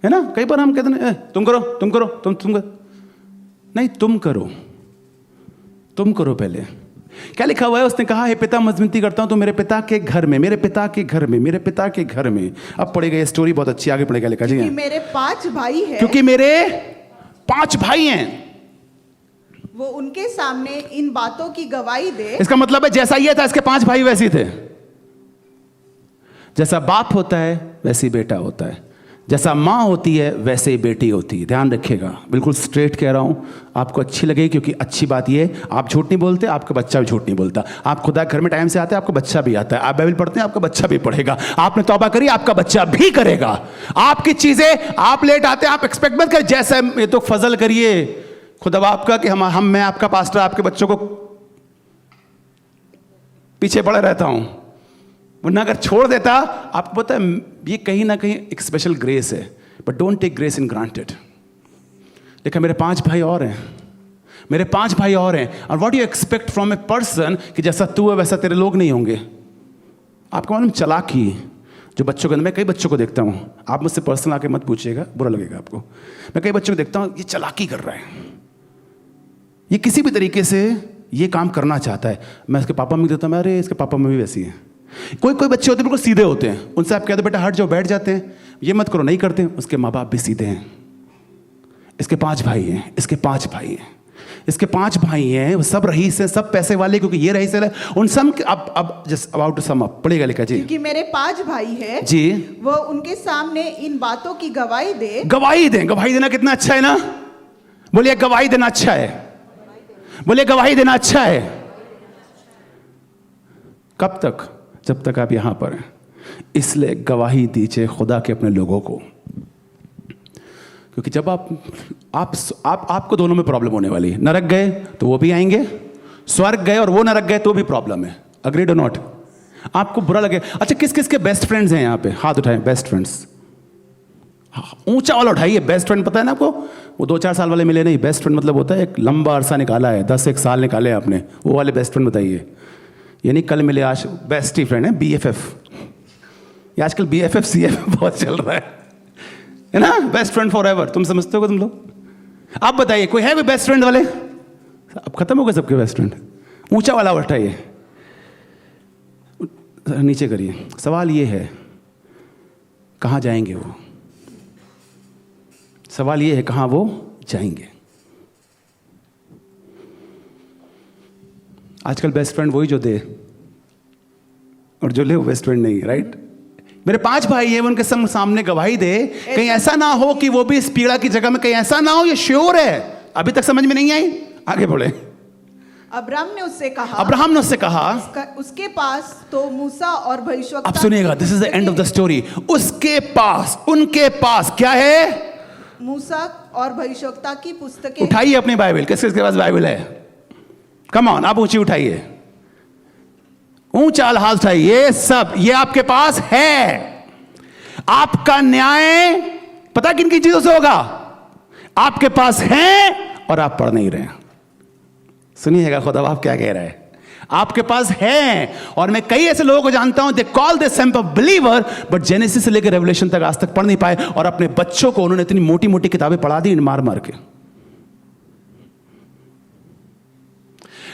है ना। कई बार हम कहते हैं, तुम करो, तुम करो, तुम करो। नहीं, तुम करो, तुम करो पहले। क्या लिखा हुआ है? उसने कहा, हे पिता, मैं विनती करता हूं तो मेरे पिता के घर में, मेरे पिता के घर में, मेरे पिता के घर में। अब पढ़ेगा, ये स्टोरी बहुत अच्छी, आगे पढ़ेगा। लिखा जी, क्योंकि मेरे 5 भाई हैं, क्योंकि मेरे 5 भाई हैं, वो उनके सामने इन बातों की गवाही दे। इसका मतलब है जैसा ये था, इसके 5 भाई वैसे ही थे। जैसा बाप होता है वैसे ही बेटा होता है, जैसा माँ होती है वैसे ही बेटी होती है। ध्यान रखिएगा, बिल्कुल स्ट्रेट कह रहा हूं, आपको अच्छी लगेगी, क्योंकि अच्छी बात ये, आप झूठ नहीं बोलते, आपका बच्चा भी झूठ नहीं बोलता। आप खुदा घर में टाइम से आते हैं, आपका बच्चा भी आता है। आप बाइबल पढ़ते हैं, आपका बच्चा भी पढ़ेगा। आपने तौबा करी, आपका बच्चा भी करेगा। आपकी चीजें, आप लेट आते हैं, आप एक्सपेक्ट मत करें, जैसे ये तो फजल करिए खुदा आपका कि मैं आपका पास्टर आपके बच्चों को पीछे पड़े रहता हूं, वरना अगर छोड़ देता, आपको पता है ये कहीं ना कहीं एक स्पेशल ग्रेस है, but don't take grace in granted. देखा, मेरे 5 भाई और हैं, मेरे 5 भाई और हैं, और what you expect from a person कि जैसा तू है वैसा तेरे लोग नहीं होंगे। आपको मालूम चालाकी जो बच्चों के अंदर, मैं कई बच्चों को देखता हूं, आप मुझसे पर्सनल आके मत पूछिएगा, बुरा लगेगा आपको। मैं कई बच्चों को देखता हूं, ये चालाकी कर रहा है, ये किसी भी तरीके से ये काम करना चाहता है। मैं इसके पापा में देता हूं, अरे इसके पापा में भी वैसी है। कोई कोई बच्चे होते हैं बिल्कुल सीधे होते हैं, उनसे आप कहते बेटा हट जाओ, बैठ जाते हैं, ये मत करो, नहीं करते। उसके माँ बाप भी सीधे हैं। इसके 5 भाई हैं, इसके 5 भाई हैं, इसके 5 भाई हैं, वो सब रईस हैं, सब पैसे वाले, क्योंकि ये रईस है। उन सब अब just about to sum up, पढ़ेगा लिखा जी। क्योंकि मेरे 5 भाई हैं जी, वो उनके सामने इन बातों की गवाही दे। गवाही दें। गवाही देना कितना अच्छा है ना, बोलिए गवाही देना अच्छा है, बोलिए गवाही देना अच्छा है। कब तक? जब तक आप यहां पर हैं। इसलिए गवाही दीजिए खुदा के अपने लोगों को, क्योंकि जब आपको दोनों में प्रॉब्लम होने वाली है। नरक गए तो वो भी आएंगे, स्वर्ग गए और वो नरक गए तो भी प्रॉब्लम है। अग्रीड और नॉट? आपको बुरा लगे। अच्छा, किस किस के बेस्ट फ्रेंड्स हैं यहाँ पे? हाथ उठाएं। बेस्ट फ्रेंड्स ऊंचा वाला उठाइए। बेस्ट फ्रेंड पता है ना आपको? वो 2-4 साल वाले मिले नहीं। बेस्ट फ्रेंड मतलब होता है एक लंबा अरसा निकाला है, 10-1 साल निकाले आपने, वो वाले बेस्ट फ्रेंड बताइए। यानी कल मिले, आज बेस्ट ही फ्रेंड है, BFF। ये आजकल BFF CFF बहुत चल रहा है ना, बेस्ट फ्रेंड फॉर एवर। तुम समझते हो तुम लोग? आप बताइए, कोई है कोई बेस्ट फ्रेंड वाले? अब खत्म हो गए सबके बेस्ट फ्रेंड। ऊंचा वाला उठाइए, नीचे करिए। सवाल ये है, कहां जाएंगे वो? सवाल ये है, कहां वो जाएंगे? आजकल बेस्ट फ्रेंड वही जो दे और जो ले वो बेस्ट फ्रेंड नहीं, राइट? मेरे 5 भाई हैं, उनके सामने गवाही दे। कहीं ऐसा ना हो कि वो भी इस पीड़ा की जगह में, कहीं ऐसा ना हो, ये श्योर है। अभी तक समझ में नहीं आई, आगे बढ़े। अब्राहम ने उससे कहा, उसके पास तो मूसा और भविष्यवक्ता। अब सुनिएगा, this is the end of the story. उसके पास, उनके पास क्या है? मूसा और भविष्यवक्ता की पुस्तकें। उठाइए अपनी बाइबल। किसके पास बाइबल है? कम ऑन, आप ऊंची उठाइए, ऊंचा हाथ उठाइए। ये सब ये आपके पास है। आपका न्याय पता किन किन चीजों से होगा? आपके पास है और आप पढ़ नहीं रहे हैं। सुनिएगा खुदा आप क्या कह रहा है। आपके पास है। और मैं कई ऐसे लोगों को जानता हूं, they call this believer, but genesis से लेकर रेवलेशन तक आज तक पढ़ नहीं पाए, और अपने बच्चों को उन्होंने इतनी मोटी मोटी किताबें पढ़ा दी मार मार के।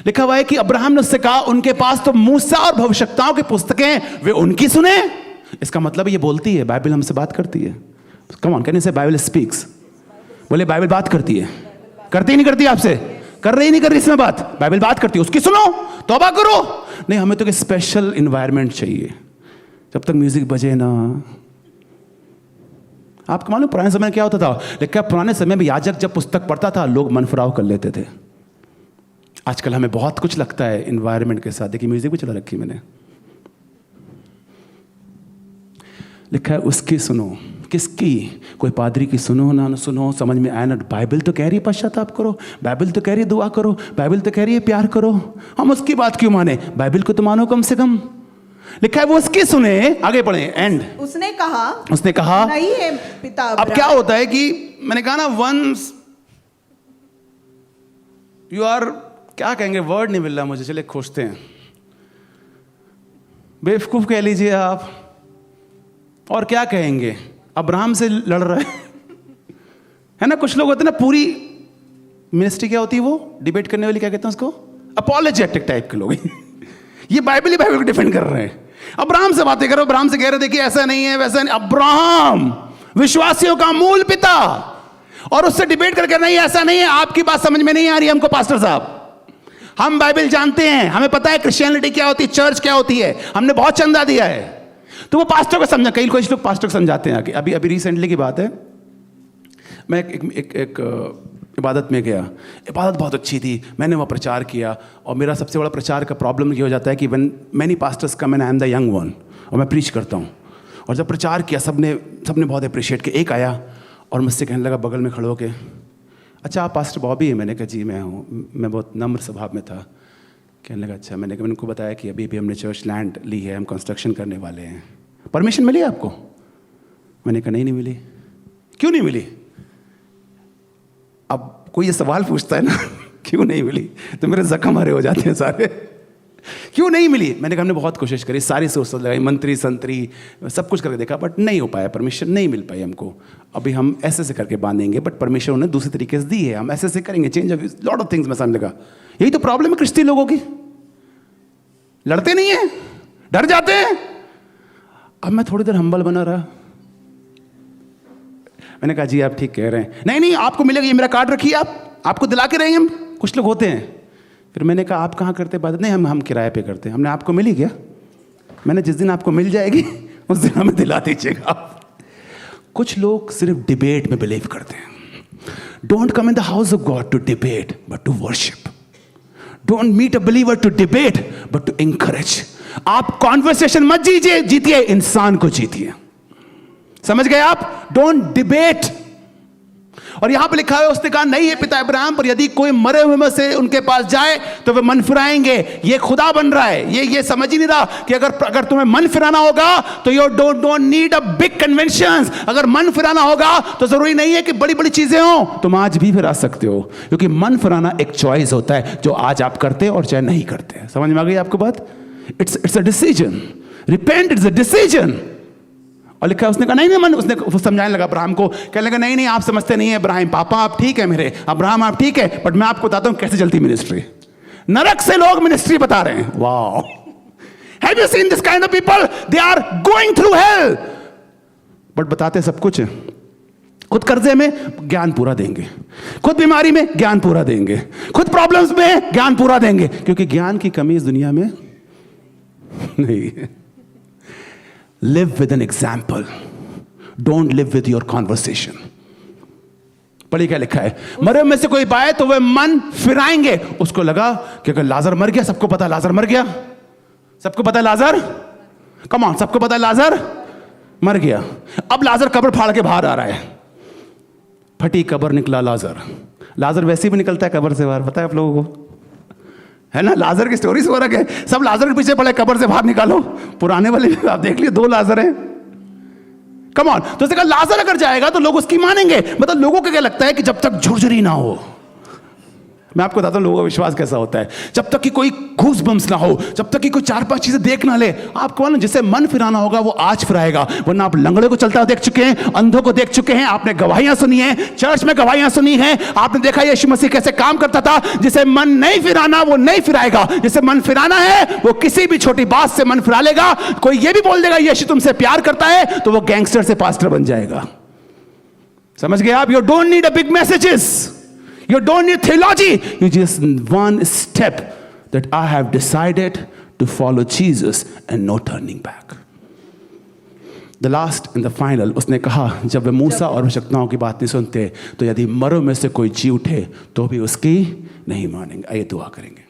लिखा हुआ है कि अब्राहम ने उससे कहा उनके पास तो मूसा और भविष्यवक्ताओं की पुस्तकें हैं, वे उनकी सुने। इसका मतलब ये बोलती है बाइबल हमसे बात करती है। कम ऑन, कैन यू से बाइबल स्पीक्स? बोले बाइबल बात करती है। करती ही नहीं करती आपसे? कर रही नहीं कर रही इसमें बात? बाइबल बात करती है, उसकी सुनो, तौबा करो। नहीं, हमें तो एक स्पेशल इन्वायरमेंट चाहिए जब तक म्यूजिक बजे ना। आपको मालूम पुराने समय में क्या होता था? लेकिन पुराने समय में याजक जब पुस्तक पढ़ता था लोग मनफुराव कर लेते थे। आजकल हमें बहुत कुछ लगता है इन्वायरमेंट के साथ। देखिए म्यूजिक भी चला रखी मैंने, लिखा है उसकी सुनो। किसकी? कोई पादरी की सुनो ना सुनो, समझ में आया ना। बाइबल तो कह रही है पश्चाताप करो, बाइबल तो कह रही है दुआ करो, बाइबल तो कह रही है प्यार करो, हम उसकी बात क्यों माने? बाइबल को तो मानो कम से कम। लिखा है वो उसकी सुने। आगे पढ़े, एंड उसने कहा नहीं है पिता। अब क्या होता है कि मैंने कहा ना, वंस यू आर, क्या कहेंगे, वर्ड नहीं मिल रहा मुझे, चले खोजते हैं। बेवकूफ कह लीजिए आप, और क्या कहेंगे? अब्राहम से लड़ रहा है ना। कुछ लोग होते हैं ना, पूरी मिनिस्ट्री क्या होती है वो डिबेट करने वाली, क्या कहते हैं उसको, अपॉलोजेटिक टाइप के लोग ये बाइबल को डिफेंड कर रहे हैं। अब्राहम से बातें करो, अब्राहम से कह रहे देखिए ऐसा नहीं है वैसा नहीं। अब्राहम विश्वासियों का मूल पिता, और उससे डिबेट करके नहीं ऐसा नहीं है, आपकी बात समझ में नहीं आ रही हमको पास्टर साहब, हम बाइबल जानते हैं, हमें पता है क्रिश्चियनिटी क्या होती है, चर्च क्या होती है, हमने बहुत चंदा दिया है। तो वो पास्टर को समझा, कई लोग पास्टर को समझाते हैं आगे। अभी रिसेंटली की बात है, मैं एक इबादत में गया, इबादत बहुत अच्छी थी, मैंने वहाँ प्रचार किया। और मेरा सबसे बड़ा प्रचार का प्रॉब्लम ये हो जाता है कि when many pastors come and I am the young one, और मैं प्रीच करता हूँ। और जब प्रचार किया सबने बहुत अप्रिशिएट किया। एक आया और मुझसे कहने लगा बगल में खड़े होके, अच्छा आप पास्टर बॉबी है? मैंने कहा जी मैं हूँ। मैं बहुत नम्र स्वभाव में था। कहने लगा अच्छा। मैंने उनको बताया कि अभी हमने चर्च लैंड ली है, हम कंस्ट्रक्शन करने वाले हैं, परमिशन मिली आपको? मैंने कहा नहीं मिली। क्यों नहीं मिली? अब कोई ये सवाल पूछता है ना क्यों नहीं मिली, तो मेरे जख्म हरे हो जाते हैं सारे। क्यों नहीं मिली? मैंने कहा हमने बहुत कोशिश करी, सारी सोर्स लगाई, मंत्री संतरी सब कुछ करके देखा, बट नहीं हो पाया, परमिशन नहीं मिल पाई हमको। अभी हम ऐसे करके बांधेंगे, बट परमिशन उन्होंने दूसरे तरीके से दी है, हम ऐसे करेंगे, change of lot of things. मैं समझ लगा यही तो प्रॉब्लम है क्रिश्चियन लोगों की, लड़ते नहीं है, डर जाते हैं। अब मैं थोड़ी देर हम्बल बना रहा, मैंने कहा जी आप ठीक कह रहे हैं, नहीं आपको मिलेगा, ये मेरा कार्ड रखिए, आपको दिला के रहेंगे हम। कुछ लोग होते हैं। फिर मैंने कहा आप कहाँ करते बात? नहीं हम किराए पे करते हैं। हमने आपको मिली क्या? मैंने जिस दिन आपको मिल जाएगी उस दिन हमें दिला दीजिएगा। कुछ लोग सिर्फ डिबेट में बिलीव करते हैं। Don't come in the house of God to debate but to worship. Don't meet a believer to debate but to encourage. आप कॉन्वर्सेशन मत जीतिए, इंसान को जीतिए। समझ गए आप? Don't debate. और यहां पे लिखा है उसने कहा नहीं है पिता अब्राहम, पर यदि कोई मरे हुए में से उनके पास जाए तो वे मन फिराएंगे। ये खुदा बन रहा है, ये समझ ही नहीं रहा कि अगर तुम्हें मन फिराना होगा तो you don't need a big conventions. अगर मन फिराना होगा तो जरूरी नहीं है कि बड़ी बड़ी चीजें हो, तुम आज भी फिरा सकते हो, क्योंकि मन फिराना एक चॉइस होता है जो आज आप करते हो और चाहे नहीं करते। समझ में आ गई आपको बात? It's a decision. Repent it's a decision. और लिखा उसने कहा नहीं मन, उसने समझाने लगा अब्राहम को, कहने लगा नहीं आप समझते नहीं है इब्राहिम, पापा आप ठीक है मेरे, अब्राहम आप ठीक है, बट मैं आपको बताता हूं कैसे चलती मिनिस्ट्री। नरक से लोग मिनिस्ट्री बता रहे हैं। Wow, have you seen this kind of people? They are going through hell, but बताते सब कुछ है। खुद कर्जे में ज्ञान पूरा देंगे, खुद बीमारी में ज्ञान पूरा देंगे, खुद प्रॉब्लम्स में ज्ञान पूरा देंगे, क्योंकि ज्ञान की कमी इस दुनिया में नहीं है। Live with an example. Don't live with your conversation. पढ़ी क्या लिखा है? मरे में से कोई पाए तो वे मन फिराएंगे। उसको लगा कि अगर लाजर मर गया, सबको पता लाजर मर गया, सबको पता लाजर, कम ऑन, सबको पता लाजर मर गया। अब लाजर कब्र फाड़ के बाहर आ रहा है, फटी कब्र निकला लाजर। लाजर वैसे भी निकलता है कब्र से बाहर, पता है आप लोगों को, है ना? लाजर की स्टोरी से फर्क है। सब लाजर के पीछे पड़े, कब्र से बाहर निकालो। पुराने वाले आप देख लिए 2 लाजर हैं। Come on. तो उसने कहा लाजर अगर जाएगा तो लोग उसकी मानेंगे। मतलब लोगों को क्या लगता है कि जब तक झुरझुरी ना हो, मैं आपको बताता हूं लोगों का विश्वास कैसा होता है। जब तक कि कोई घूस बम्स ना हो, जब तक कि कोई 4-5 चीजें देख ना ले, आपको मालूम जिसे मन फिराना होगा वो आज फिराएगा। वरना आप लंगड़े को चलता देख चुके हैं, अंधों को देख चुके हैं, आपने गवाहियां सुनी हैं, चर्च में गवाहियां सुनी हैं, आपने देखा यीशु मसीह कैसे काम करता था। जिसे मन नहीं फिराना वो नहीं फिराएगा, जिसे मन फिराना है वो किसी भी छोटी बात से मन फिरा लेगा। कोई ये भी बोल देगा यीशु तुमसे प्यार करता है, तो वो गैंगस्टर से पास्टर बन जाएगा। समझ गए आप? You don't need a big messages, you don't need theology, you just one step that I have decided to follow Jesus and no turning back. The last and the final, उसने कहा जब वे मूसा और भविष्यवक्ताओं की बात नहीं सुनते तो यदि मरों में से कोई जी उठे तो भी उसकी नहीं मानेंगे। आइए दुआ करेंगे।